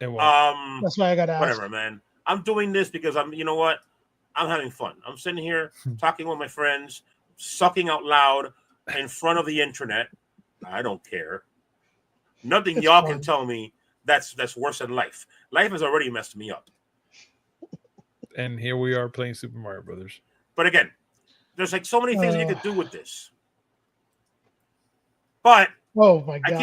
It won't. That's why I got to ask. Whatever, man. I'm doing this because you know what? I'm having fun. I'm sitting here talking with my friends, sucking out loud in front of the internet. I don't care. Nothing It's y'all fun. can tell me that's worse than life. Life has already messed me up. And here we are playing Super Mario Brothers. But again, there's like so many things that you could do with this. But Oh my god!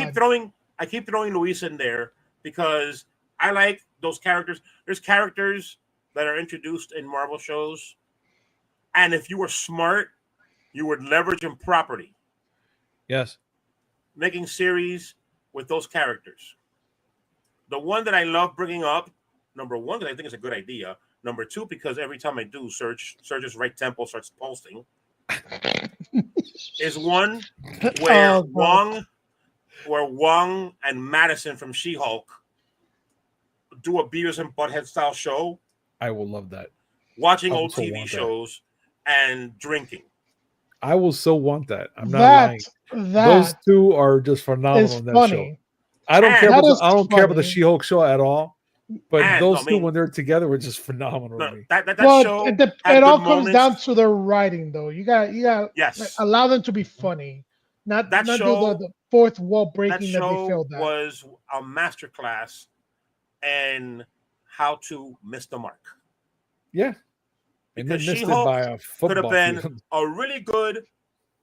I keep throwing Luis in there because I like those characters. There's characters that are introduced in Marvel shows, and if you were smart, you would leverage them properly. Yes. Making series with those characters. The one that I love bringing up, number one, because I think it's a good idea. Number two, because every time I do, Serg's right temple starts pulsing. Is one where Wong and Madison from She-Hulk do a Beavis and Butthead style show. I will love that. Watching I old also TV want that. shows and drinking. I will so want that. I'm not lying. Those That two are just phenomenal is in that show. funny. I don't And- care. That About is I don't care about the funny. She-Hulk show at all. But And, those I two, mean- when they're together, were just phenomenal to No, me. that Well, show it had all good comes moments. down to the writing, though. You got Yes. allow them to be funny, not That not show- do the fourth wall That breaking that, they show failed at. was a masterclass in how to miss the mark. Yeah. And they Because missed it She-Hulk by a Could football have been field. a really good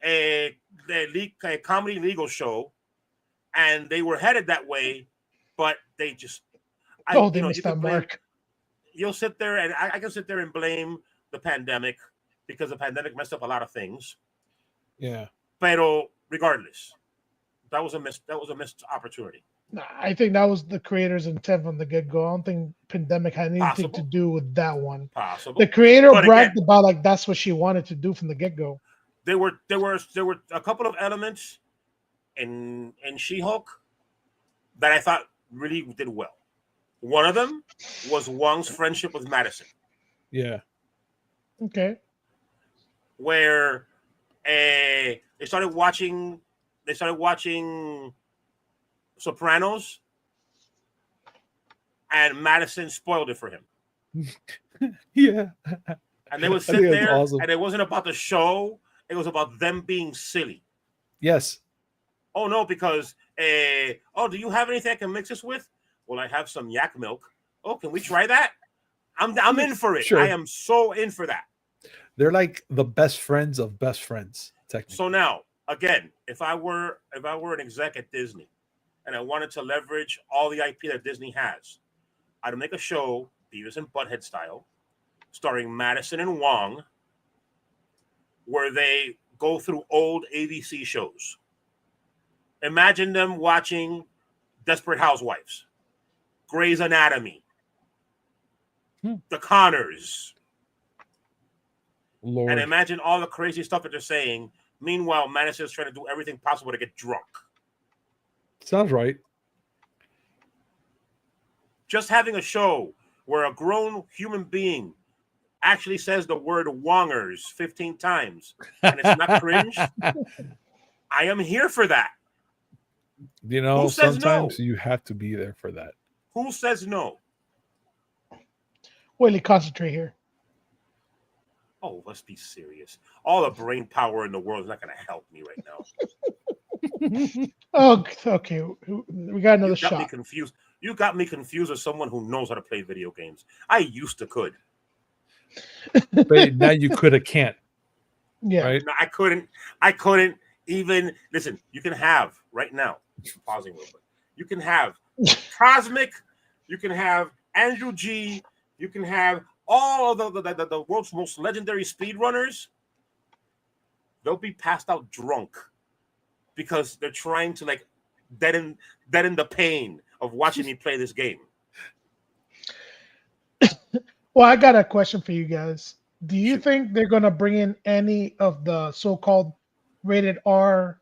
a comedy legal show, and they were headed that way, but they just They missed that mark. You'll sit there, and I can sit there and blame the pandemic because the pandemic messed up a lot of things. Yeah. Pero regardless, that was a missed opportunity. Nah, I think that was the creator's intent from the get go. I don't think pandemic had anything Possible. to do with that one. Possible. The creator But bragged again- about like that's what she wanted to do from the get go. There were a couple of elements in She-Hulk that I thought really did well. One of them was Wong's friendship with Madison, Yeah. Okay. where they started watching Sopranos, and Madison spoiled it for him. Yeah. And they would I sit think that's there, awesome. and it wasn't about the show; it was about them being silly. Yes. Oh no, because do you have anything I can mix this with? Well, I have some yak milk. Oh, can we try that? I'm in for it. Sure. I am so in for that. They're like the best friends of best friends, technically. So now, again, if I were an exec at Disney and I wanted to leverage all the IP that Disney has, I'd make a show, Beavis and Butthead style, starring Madison and Wong, where they go through old ABC shows. Imagine them watching Desperate Housewives, Grey's Anatomy, The Connors, Lord. and imagine all the crazy stuff that they're saying. Meanwhile, Madison's trying to do everything possible to get drunk. Sounds right. Just having a show where a grown human being actually says the word Wongers 15 times and it's not cringe, I am here for that. You know, Who says sometimes no? you have to be there for that. Who says no? Willie, concentrate here. Oh, let's be serious. All the brain power in the world is not going to help me right now. Oh, okay. We got another You got me shot. confused. You got me confused as someone who knows how to play video games. I used to could. But now you could have can't. Yeah. Right? No, I couldn't even listen. You can have right now. Pausing real quick. You can have Cosmic. You can have Andrew G. You can have all of the world's most legendary speedrunners. They'll be passed out drunk because they're trying to like deaden the pain of watching me play this game. Well, I got a question for you guys. Do you think they're going to bring in any of the so-called rated R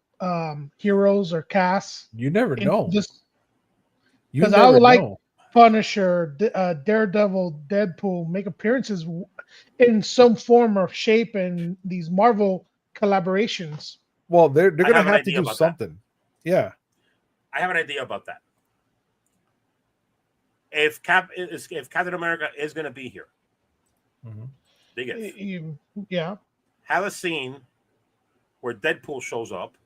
heroes or casts? You never know. You You 'cause I never would like- know. Punisher, Daredevil, Deadpool make appearances in some form or shape in these Marvel collaborations. Well, they're gonna have an have to idea do about that. something. Yeah. I have an idea about that. If Captain America is going to be here, big if, Yeah. have a scene where Deadpool shows up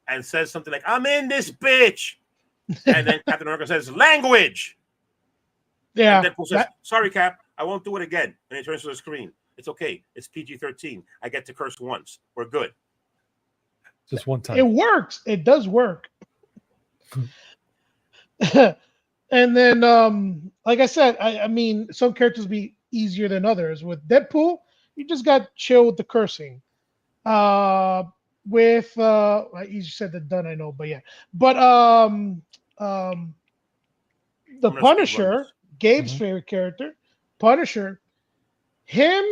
and says something like, "I'm in this bitch," and then Captain America says, "Language." Yeah. And Deadpool says, "Sorry, Cap, I won't do it again." And he turns to the screen. It's okay. It's PG-13. I get to curse once. We're good. Just one time. It works. It does work. And then, like I said, I mean, some characters be easier than others. With Deadpool, you just got chill with the cursing. With you said the done, I know, but yeah. But the Punisher, Gabe's favorite character, Punisher, him.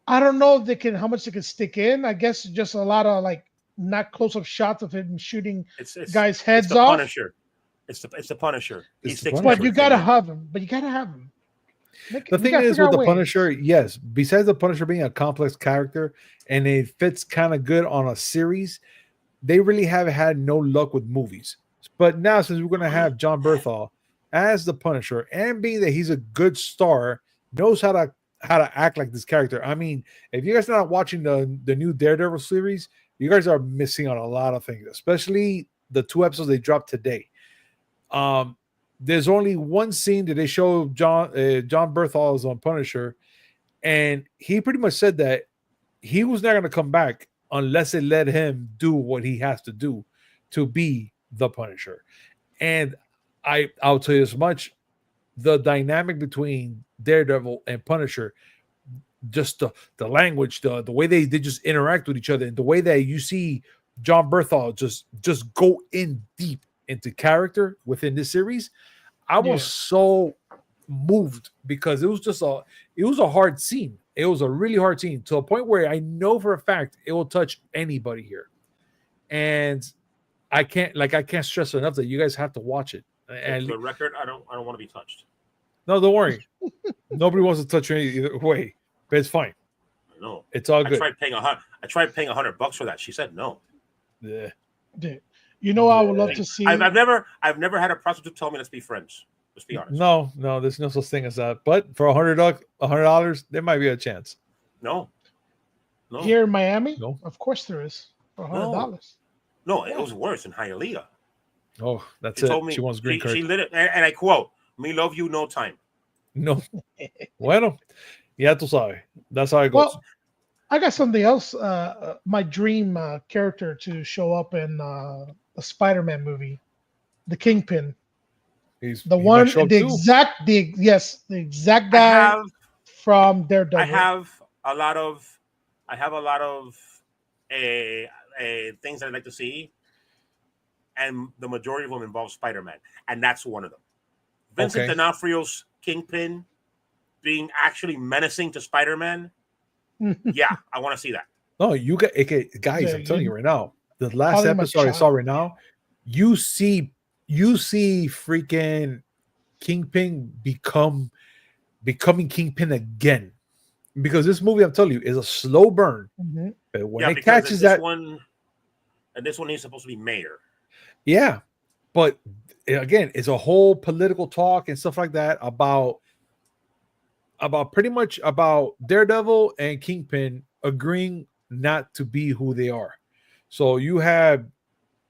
I don't know if they can how much they can stick in. I guess just a lot of like not close up shots of him shooting guys' heads it's the off. Punisher. It's the Punisher. But you gotta have him. But you gotta have him. The thing is with the Punisher, yes, besides the Punisher being a complex character and it fits kind of good on a series, they really have had no luck with movies. But now, since we're going to have John Berthal as the Punisher, and being that he's a good star, knows how to act like this character. I mean, if you guys are not watching the new Daredevil series, you guys are missing on a lot of things, especially the 2 episodes they dropped today. There's only one scene that they show John Berthal as on Punisher, and he pretty much said that he was not going to come back unless they let him do what he has to do to be the Punisher. And I'll tell you this much: the dynamic between Daredevil and Punisher, just the language, the way they just interact with each other, and the way that you see John Berthal just go in deep into character within this series, I was so moved because it was a hard scene. It was a really hard scene to a point where I know for a fact it will touch anybody here. And I can't stress enough that you guys have to watch it. And the record, I don't want to be touched. No, don't worry. Nobody wants to touch you either way, but it's fine. No, it's all good. I tried paying $100 for that. She said no. Yeah. You know, I would love to see. I've never had a prostitute tell me let's be friends. Let's be honest. No, there's no such thing as that. But for $100, there might be a chance. No. Here in Miami, no. Of course there is for $100. No, it was worse in Hialeah. Oh, that's it. Told me, she wants green card. She lit it, and I quote: "Me love you, no time." No. Bueno, ya tú sabes. That's how it goes. Well, I got something else. My dream character to show up in a Spider-Man movie, the Kingpin. The exact guy from Daredevil. I have a lot of things I'd like to see, and the majority of them involve Spider-Man, and that's one of them. Vincent D'Onofrio's Kingpin being actually menacing to Spider-Man. Yeah, I want to see that. No, you got guys. I'm telling you right now. The last episode I saw right now, you see freaking Kingpin becoming Kingpin again, because this movie, I'm telling you, is a slow burn. But when it catches that one, and this one he's supposed to be mayor. Yeah, but again, it's a whole political talk and stuff like that about pretty much about Daredevil and Kingpin agreeing not to be who they are. So you have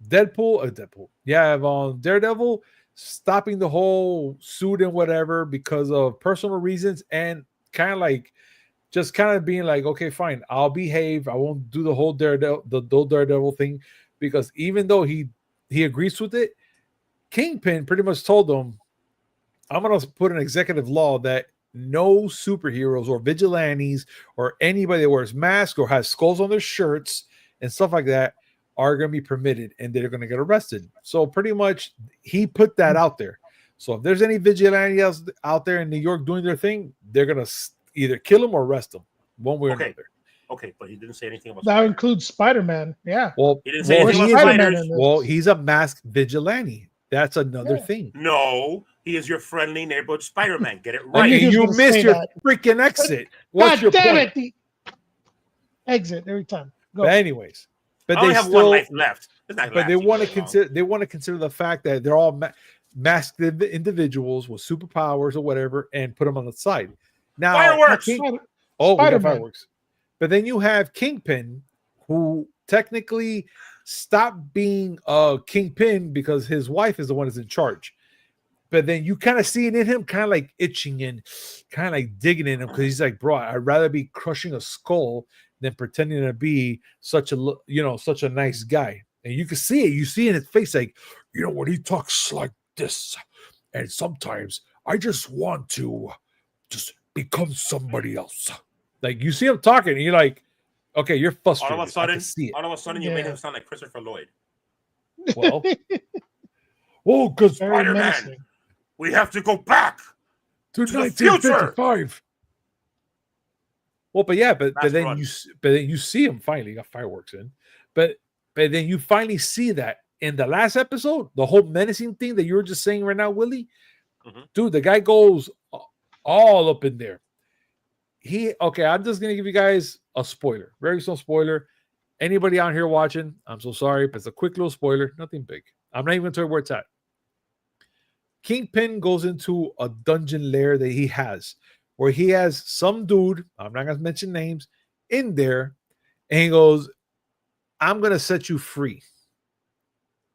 Deadpool. You have Daredevil stopping the whole suit and whatever because of personal reasons, and kind of being like, okay, fine, I'll behave. I won't do the whole Daredevil thing, because even though he agrees with it, Kingpin pretty much told them, I'm going to put an executive law that no superheroes or vigilantes or anybody that wears masks or has skulls on their shirts and stuff like that are going to be permitted, and they're going to get arrested. So pretty much he put that out there. So if there's any vigilantes out there in New York doing their thing, they're going to either kill them or arrest them one way or another. Okay, but he didn't say anything about that. Includes Spider-Man. Yeah. Well, he didn't say anything about Well, he's a masked vigilante. That's another thing. No, He is your friendly neighborhood Spider-Man. Get it I right. knew he was You gonna missed say your that. freaking exit. What's God your damn point? it! The exit every time. Go. But anyways, I but only they have one still, life left. It's not but they lasting want to very long. consider. They want to consider the fact that they're all masked individuals with superpowers or whatever, and put them on the side. Now, Fireworks! King- Spider- oh, we got Spider-Man. fireworks. But then you have Kingpin, who technically stopped being Kingpin because his wife is the one that's in charge. But then you kind of see it in him, kind of like itching and kind of like digging in him because he's like, bro, I'd rather be crushing a skull than pretending to be such a nice guy. And you can see it. You see in his face, like, when he talks like this, and sometimes I just want to just become somebody else. Like you see him talking, and you're like, okay, you're frustrated. All of a I can see it. sudden, you made him sound like Christopher Lloyd. Well, because Very Spider-Man. menacing. We have to go back to the future. 1955. Well, but yeah, but Last then run. you see him finally got fireworks in, but then you finally see that in the last episode, the whole menacing thing that you were just saying right now, Willie, dude, the guy goes all up in there. I'm just gonna give you guys a spoiler, very small spoiler. Anybody out here watching, I'm so sorry, but it's a quick little spoiler, nothing big. I'm not even gonna tell you where it's at. Kingpin goes into a dungeon lair that he has, where he has some dude, I'm not going to mention names, in there, and he goes, I'm going to set you free.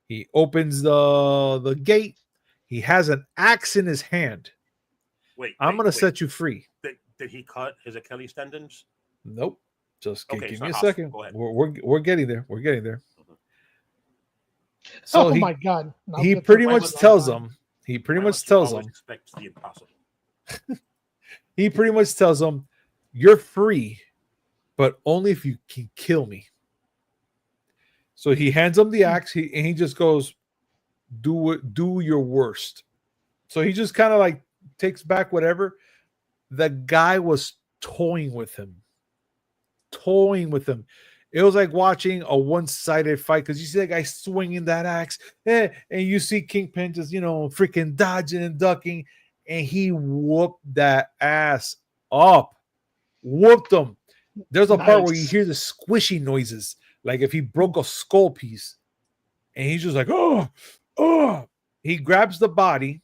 He opens the gate. He has an axe in his hand. I'm going to set you free. Did he cut his Achilles tendons? Nope. Just give me a hostile. second. Go ahead. We're getting there. We're getting there. So my God. He pretty much tells them. He pretty much tells them. Expect the impossible. He pretty much tells them, "You're free, but only if you can kill me." So he hands him the axe. He just goes, "Do your worst." So he just kind of like takes back whatever. The guy was toying with him. It was like watching a one-sided fight because you see that guy swinging that axe, and you see Kingpin just freaking dodging and ducking, and he whooped that ass up, whooped him. There's a part where you hear the squishy noises, like if he broke a skull piece, and he's just like, oh. He grabs the body,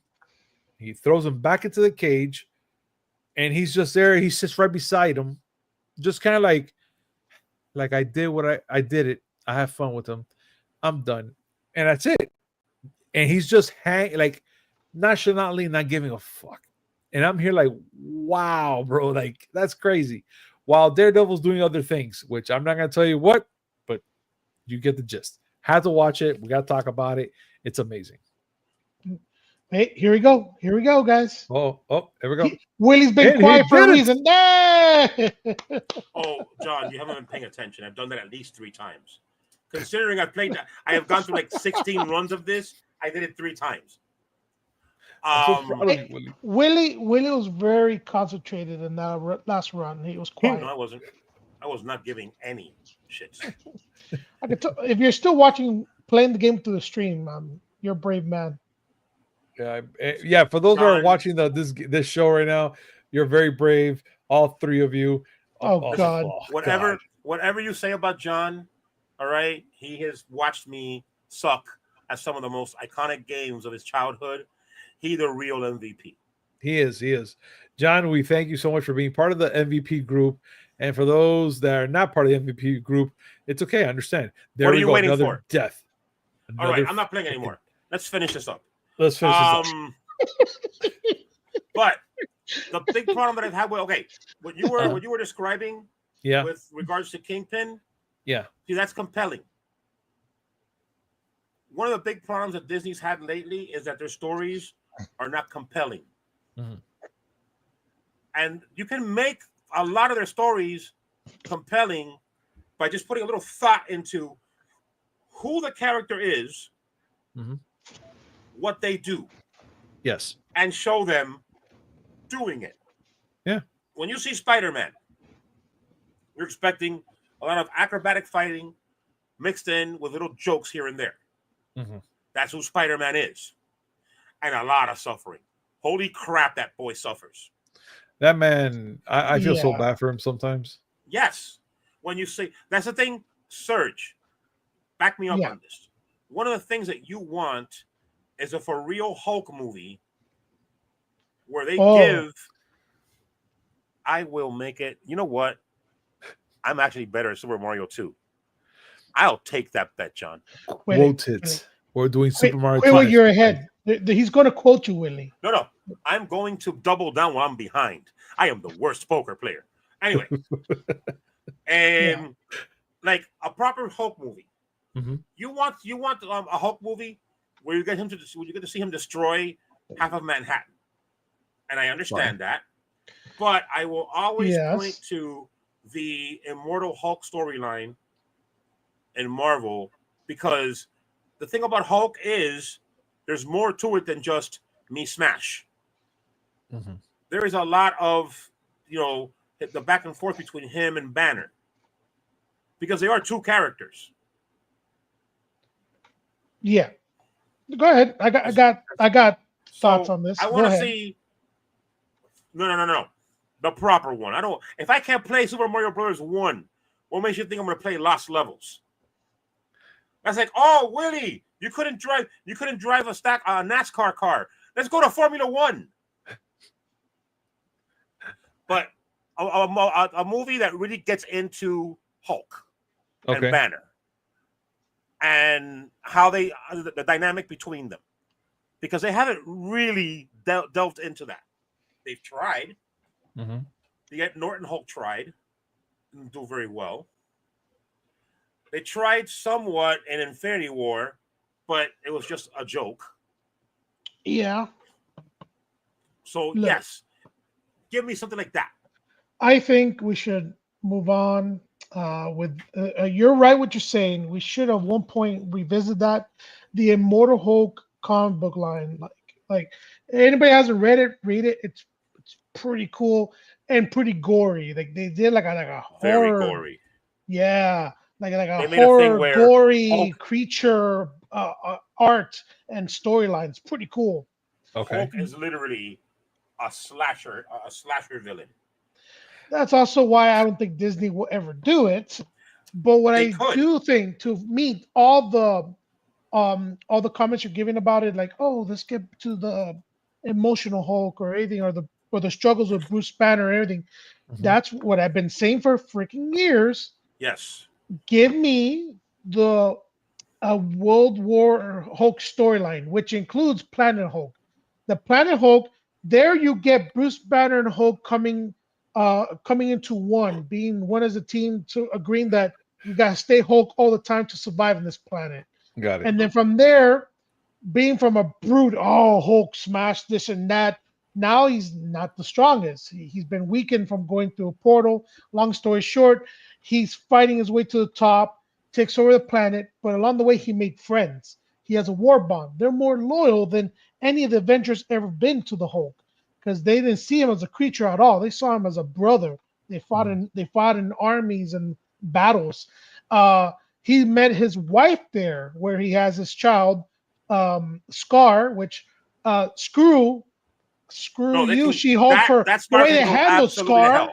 he throws him back into the cage, and he's just there. He sits right beside him, just kind of like I did what I did it. I have fun with him. I'm done. And that's it. And he's just nonchalantly not giving a fuck. And I'm here like, wow, bro. Like, that's crazy. While Daredevil's doing other things, which I'm not going to tell you what, but you get the gist. Had to watch it. We got to talk about it. It's amazing. Hey, here we go. Here we go, guys. Oh, there we go. Willie's been quiet for a reason. Oh, John, you haven't been paying attention. I've done that at least 3 times. Considering I played that, I have gone through like 16 runs of this. I did it 3 times. Willie was very concentrated in that last run. He was quiet. No, I wasn't. I was not giving any shits. I could if you're still playing the game through the stream, you're a brave man. Yeah. For those who are watching this show right now, you're very brave. All 3 of you. Oh God. Whatever you say about John, all right, he has watched me suck at some of the most iconic games of his childhood. He's the real MVP. He is. John, we thank you so much for being part of the MVP group. And for those that are not part of the MVP group, it's okay. I understand. What are you waiting for? Death. All right, I'm not playing anymore. Let's finish this up. Let's finish this up. But the big problem that I've had what you were describing, with regards to Kingpin, see, that's compelling. One of the big problems that Disney's had lately is that their stories are not compelling. Mm-hmm. And you can make a lot of their stories compelling by just putting a little thought into who the character is, what they do. Yes. And show them doing it. Yeah. When you see Spider-Man, you're expecting a lot of acrobatic fighting mixed in with little jokes here and there. Mm-hmm. That's who Spider-Man is. And a lot of suffering. Holy crap, that boy suffers. That man, I feel so Yeah. bad for him sometimes. Yes. When you say that's the thing, Serge, back me up Yeah. on this. One of the things that you want is a for real Hulk movie where they give. I will make it. You know what? I'm actually better at Super Mario 2. I'll take that bet, John. Quote it. We're doing Super Mario 2. Wait, you're ahead. He's going to quote you, Willie. No. I'm going to double down while I'm behind. I am the worst poker player. Anyway. And like a proper Hulk movie. Mm-hmm. You want a Hulk movie where you get to see him destroy half of Manhattan. And I understand that. But I will always point to the Immortal Hulk storyline in Marvel, because the thing about Hulk is there's more to it than just me smash. Mm-hmm. There is a lot of, the back and forth between him and Banner, because they are two characters. Yeah. Go ahead. I got thoughts on this. I want to see. No. The proper one. If I can't play Super Mario Brothers 1, what makes you think I'm going to play Lost Levels? That's like, oh, Willie, you couldn't drive a NASCAR car. Let's go to Formula 1. But a movie that really gets into Hulk and Banner and how the dynamic between them, because they haven't really delved into that. They've tried. Mm-hmm. Yet Norton Hulk tried, didn't do very well. They tried somewhat in Infinity War, but it was just a joke. Yeah. So yes, give me something like that. I think we should move on with. You're right what you're saying. We should at one point revisit that, the Immortal Hulk comic book line. Like anybody hasn't read it, read it. It's pretty cool and pretty gory. Like they did like a horror. Very gory. Yeah, like a horror, gory Hulk, creature art and storylines. Pretty cool. Okay. Hulk is literally a slasher villain. That's also why I don't think Disney will ever do it. But what I do think, to meet all the comments you're giving about it, like, oh, let's get to the emotional Hulk or anything, or the struggles with Bruce Banner and everything. Mm-hmm. That's what I've been saying for freaking years. Yes. Give me the World War Hulk storyline, which includes Planet Hulk. The Planet Hulk, there you get Bruce Banner and Hulk coming into one, being one as a team, to agreeing that you gotta stay Hulk all the time to survive on this planet. Got it. And then from there, being from a brute, Hulk smashed this and that. Now he's not the strongest. He's been weakened from going through a portal. Long story short, he's fighting his way to the top, takes over the planet, but along the way he made friends. He has a war bond. They're more loyal than any of the Avengers ever been to the Hulk, because they didn't see him as a creature at all. They saw him as a brother. They fought in armies and battles. He met his wife there, where he has his child, Scar, which screw you, She-Hulk, for the way they handle Scar.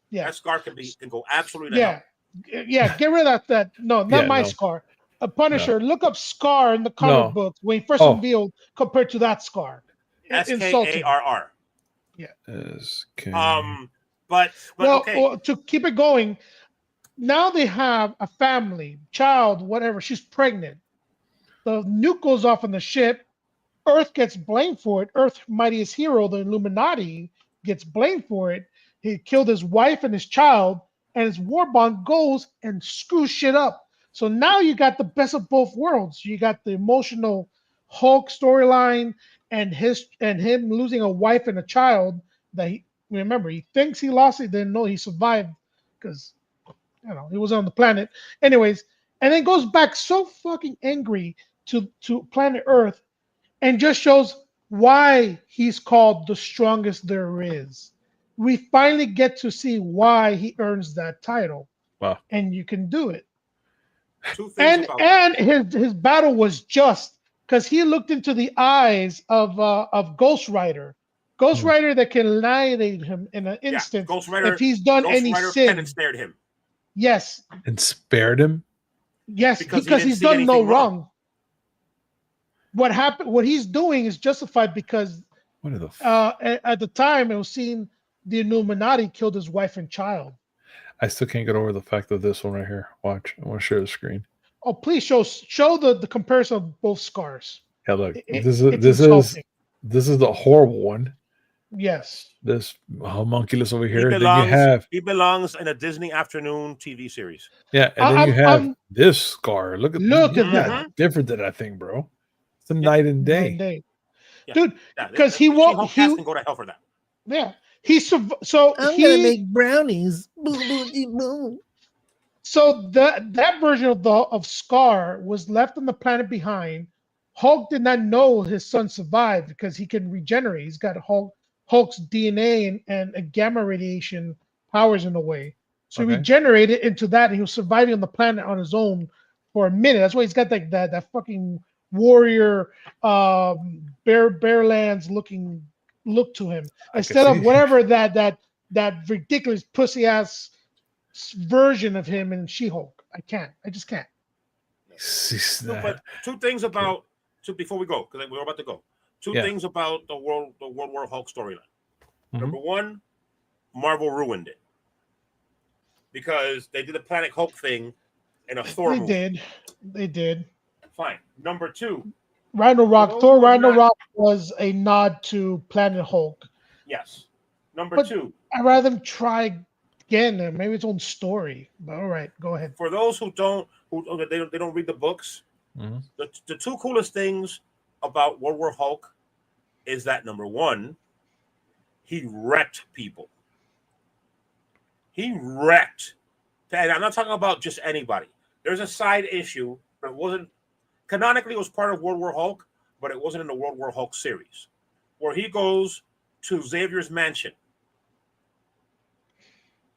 Yeah, that Scar can go absolutely to hell. Yeah, get rid of that. No, not my Scar. A Punisher. No. Look up Scar in the comic books when he first revealed compared to that Scar. SKARR. Yeah. But okay. Well, to keep it going, now they have a family, child, whatever. She's pregnant. The nuke goes off on the ship. Earth gets blamed for it. Earth, mightiest hero, the Illuminati, gets blamed for it. He killed his wife and his child, and his war bond goes and screws shit up. So now you got the best of both worlds. You got the emotional Hulk storyline and him losing a wife and a child that he thinks he lost it, didn't know he survived because he was on the planet. Anyways, and then goes back so fucking angry to planet Earth and just shows why he's called the strongest there is. We finally get to see why he earns that title. Wow. And you can do it. And his battle was just because he looked into the eyes of Ghost Rider, Ghost Rider that can annihilate him in an instant Ghost Rider, if he's done any sin. Pen and stared him. Yes. And spared him? Yes, because he's done no wrong. What happened? What he's doing is justified because what the at the time it was seen the Illuminati killed his wife and child. I still can't get over the fact of this one right here. Watch. I want to share the screen. Oh, please show the comparison of both scars. Yeah, look. This is the horrible one. Yes. This homunculus over here. He belongs in a Disney afternoon TV series. Yeah, and then you have this scar. Look at that. Different than I think, bro. It's a night and day. Yeah. Dude, because he won't. He can go to hell for that. Yeah, I'm gonna make brownies. So that version of Scar was left on the planet behind. Hulk did not know his son survived because he can regenerate. He's got Hulk's DNA and a gamma radiation powers in a way. So he regenerated into that, and he was surviving on the planet on his own for a minute. That's why he's got like that fucking warrior Bearlands looking look to him. Instead of whatever that ridiculous pussy ass version of him in She-Hulk. I just can't. But two things about before we go, because we're about to go. Two things about the World War Hulk storyline. Number one, Marvel ruined it because they did the Planet Hulk thing in a Thor movie. They did. Fine. Number two, Thor Ragnarok was a nod to Planet Hulk. Yes. Number two, I'd rather them try again, maybe its own story. But all right, go ahead. For those who don't read the books, the two coolest things about World War Hulk is that number one, he wrecked people. He wrecked. And I'm not talking about just anybody. There's a side issue, but it wasn't canonically. It was part of World War Hulk, but it wasn't in the World War Hulk series, where he goes to Xavier's mansion.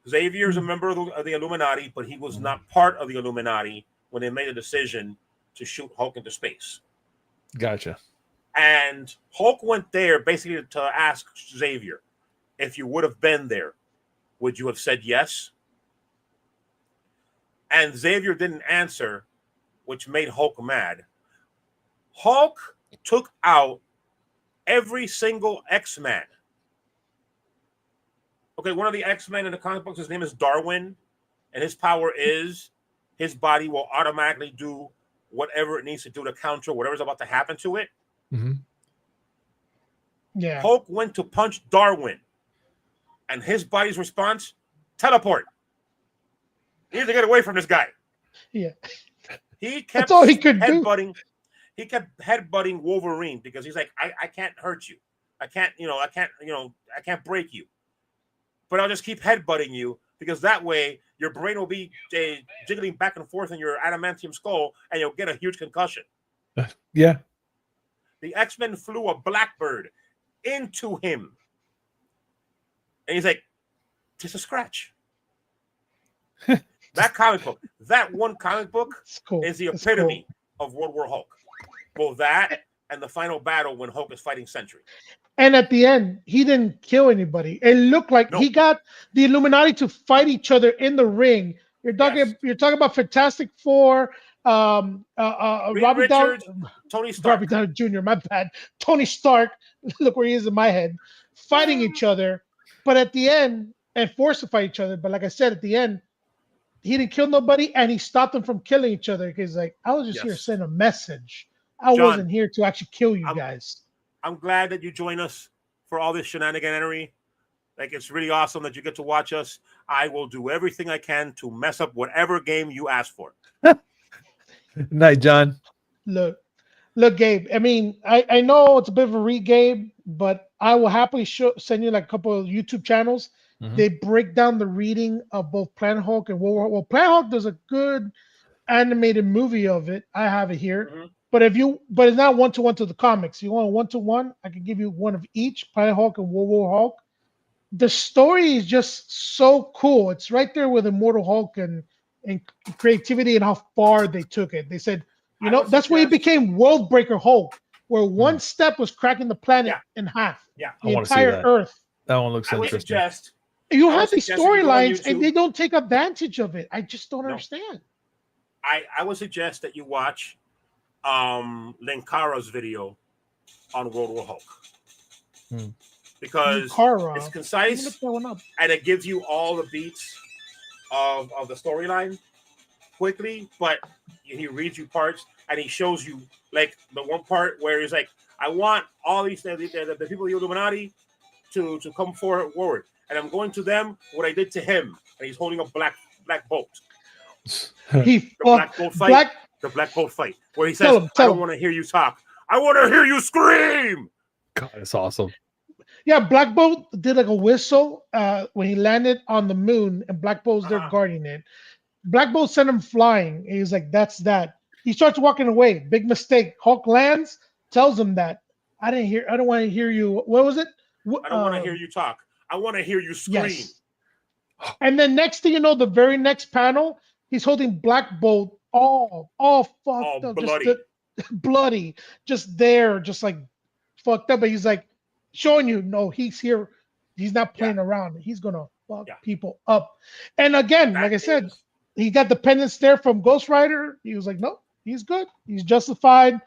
Xavier is a member of the Illuminati, but he was not part of the Illuminati when they made a decision to shoot Hulk into space. Gotcha. And Hulk went there basically to ask Xavier, if you would have been there, would you have said yes? And Xavier didn't answer, which made Hulk mad. Hulk took out every single X-Man. Okay, one of the X-Men in the comic books, his name is Darwin, and his power is his body will automatically do whatever it needs to do to counter whatever's about to happen to it. Yeah. Hulk went to punch Darwin, and his body's response, teleport. He needs to get away from this guy. Yeah. He kept That's all he could do. He kept headbutting Wolverine because he's like, I can't hurt you. I can't break you. But I'll just keep headbutting you because that way your brain will be jiggling back and forth in your adamantium skull and you'll get a huge concussion. Yeah. The X-Men flew a blackbird into him. And he's like, just a scratch. That one comic book is the epitome of World War Hulk. Both that and the final battle when Hulk is fighting Sentry. And at the end, he didn't kill anybody. It looked like he got the Illuminati to fight each other in the ring. You're talking about Fantastic Four, Robert Downey, Tony Stark. Robert Downey Jr. My bad. Tony Stark. Look where he is in my head, fighting each other. But at the end, and forced to fight each other. But like I said, at the end, he didn't kill nobody, and he stopped them from killing each other because, like, I was just here to send a message. I wasn't here to actually kill you guys. I'm glad that you join us for all this shenaniganery. Like, it's really awesome that you get to watch us. I will do everything I can to mess up whatever game you ask for. Night, John. Look, Gabe. I mean, I know it's a bit of a read, Gabe, but I will happily send you like a couple of YouTube channels. They break down the reading of both Planet Hulk and World War. Well, Planet Hulk does a good animated movie of it. I have it here. But it's not one-to-one to the comics. You want a one-to-one, I can give you one of each, Planet Hulk and World War Hulk. The story is just so cool. It's right there with Immortal Hulk and creativity and how far they took it. They said, that's where he became World Breaker Hulk. where one step was cracking the planet in half. Yeah. The I wanna see entire that. Earth. That one looks I would interesting. suggest You I would have these suggest that you go on storylines and YouTube. they don't take advantage of it. I just don't No. understand. I would suggest that you watch Linkara's video on World War Hulk. Because Linkara. it's I'm gonna concise look that one up. and it gives you all the beats of the storyline quickly, but he reads you parts and he shows you like the one part where he's like, I want all these the people of the Illuminati to come forward, and I'm going to them what I did to him, and he's holding a black bolt. He The black bolt fight. The black bolt fight, where he says, I don't want to hear you talk. I want to hear you scream. God, that's awesome. Yeah, Black Bolt did like a whistle when he landed on the moon, and Black Bolt's there guarding it. Black Bolt sent him flying. And he's like, that's that. He starts walking away. Big mistake. Hulk lands, tells him that I don't want to hear you. What was it? I don't want to hear you talk. I want to hear you scream. Yes. And then next thing you know, the very next panel, he's holding Black Bolt all fucked up, bloody. just bloody, just there, just like fucked up. But he's like showing you, no, he's here. He's not playing around. He's gonna fuck people up. And again, like I said, he got the pendants there from Ghost Rider. He was like, no, he's good. He's justified.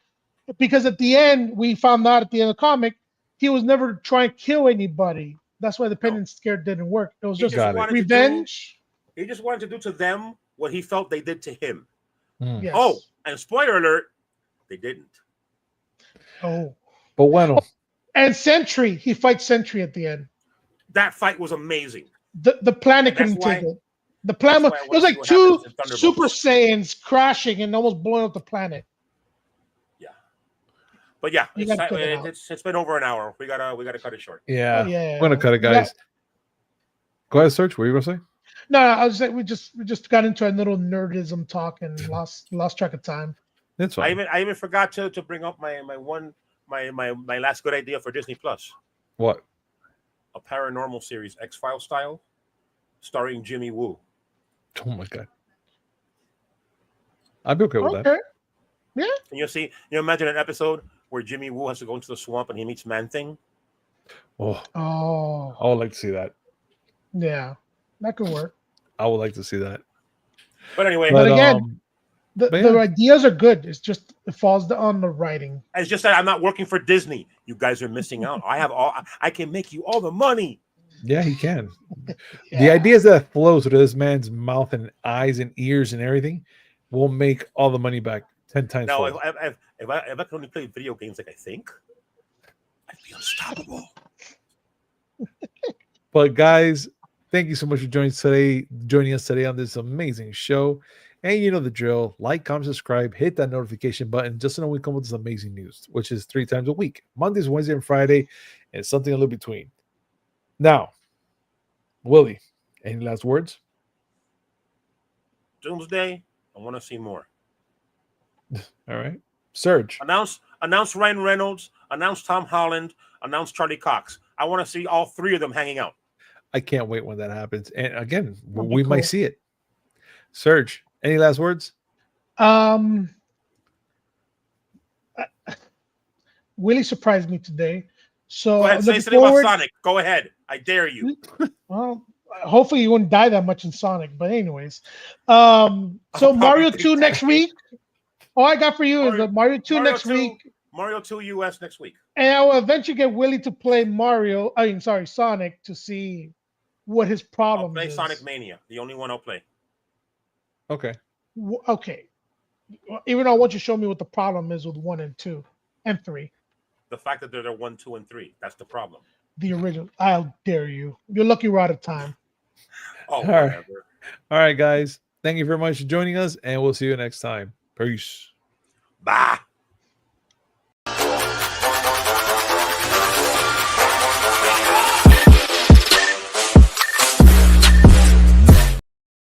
Because at the end, we found out at the end of the comic, he was never trying to kill anybody. That's why the pendant scare didn't work. It was just revenge. He just wanted to do to them what he felt they did to him. Yes. Oh, and spoiler alert, they didn't. Oh. But bueno. And Sentry, he fights Sentry at the end. That fight was amazing. The planet couldn't take it. The planet, it was like two Super Saiyans crashing and almost blowing up the planet. Yeah. But yeah, it's been over an hour. We gotta cut it short. Yeah. I'm gonna cut it, guys. Go ahead, Serg. What were you gonna say? No, I was saying we just got into a little nerdism talk and lost track of time. That's fine. I even forgot to bring up my last good idea for Disney Plus. What? A paranormal series, X-Files style, starring Jimmy Woo. Oh my god. I'd be okay with that. Yeah. And you imagine an episode where Jimmy Woo has to go into the swamp and he meets Man-Thing. Oh. I would like to see that. Yeah. That could work. I would like to see that. But anyway, but again, the ideas are good. It's just it falls on the writing. It's just that I'm not working for Disney. You guys are missing out. I can make you all the money. Yeah, he can. The ideas that flows through this man's mouth and eyes and ears and everything will make all the money back 10 times. No, if I could only play video games like I think, I'd be unstoppable. But guys, thank you so much for joining us today on this amazing show. And you know the drill. Like, comment, subscribe, hit that notification button just so we come with this amazing news, which is 3 times a week. Mondays, Wednesday, and Friday, and something a little between. Now, Willie, any last words? Doomsday, I want to see more. All right. Serg. Announce Ryan Reynolds, announce Tom Holland, announce Charlie Cox. I want to see all 3 of them hanging out. I can't wait when that happens. And again, we might see it. Serg, any last words? Willie surprised me today. So go ahead, say something about Sonic. Go ahead. I dare you. Well, hopefully you wouldn't die that much in Sonic. But anyways. So Mario 2 next week. All I got for you is the Mario 2 next week. Mario 2 US next week. And I will eventually get Willie to play Sonic to see what his problem I'll play is. Sonic Mania. The only one I'll play. Okay. Okay. Even though I want you to show me what the problem is with 1 and 2 and 3. The fact that they're 1, 2, and 3. That's the problem. The original. I'll dare you. You're lucky we're out of time. Oh, whatever. All right, guys. Thank you very much for joining us, and we'll see you next time. Peace. Bye.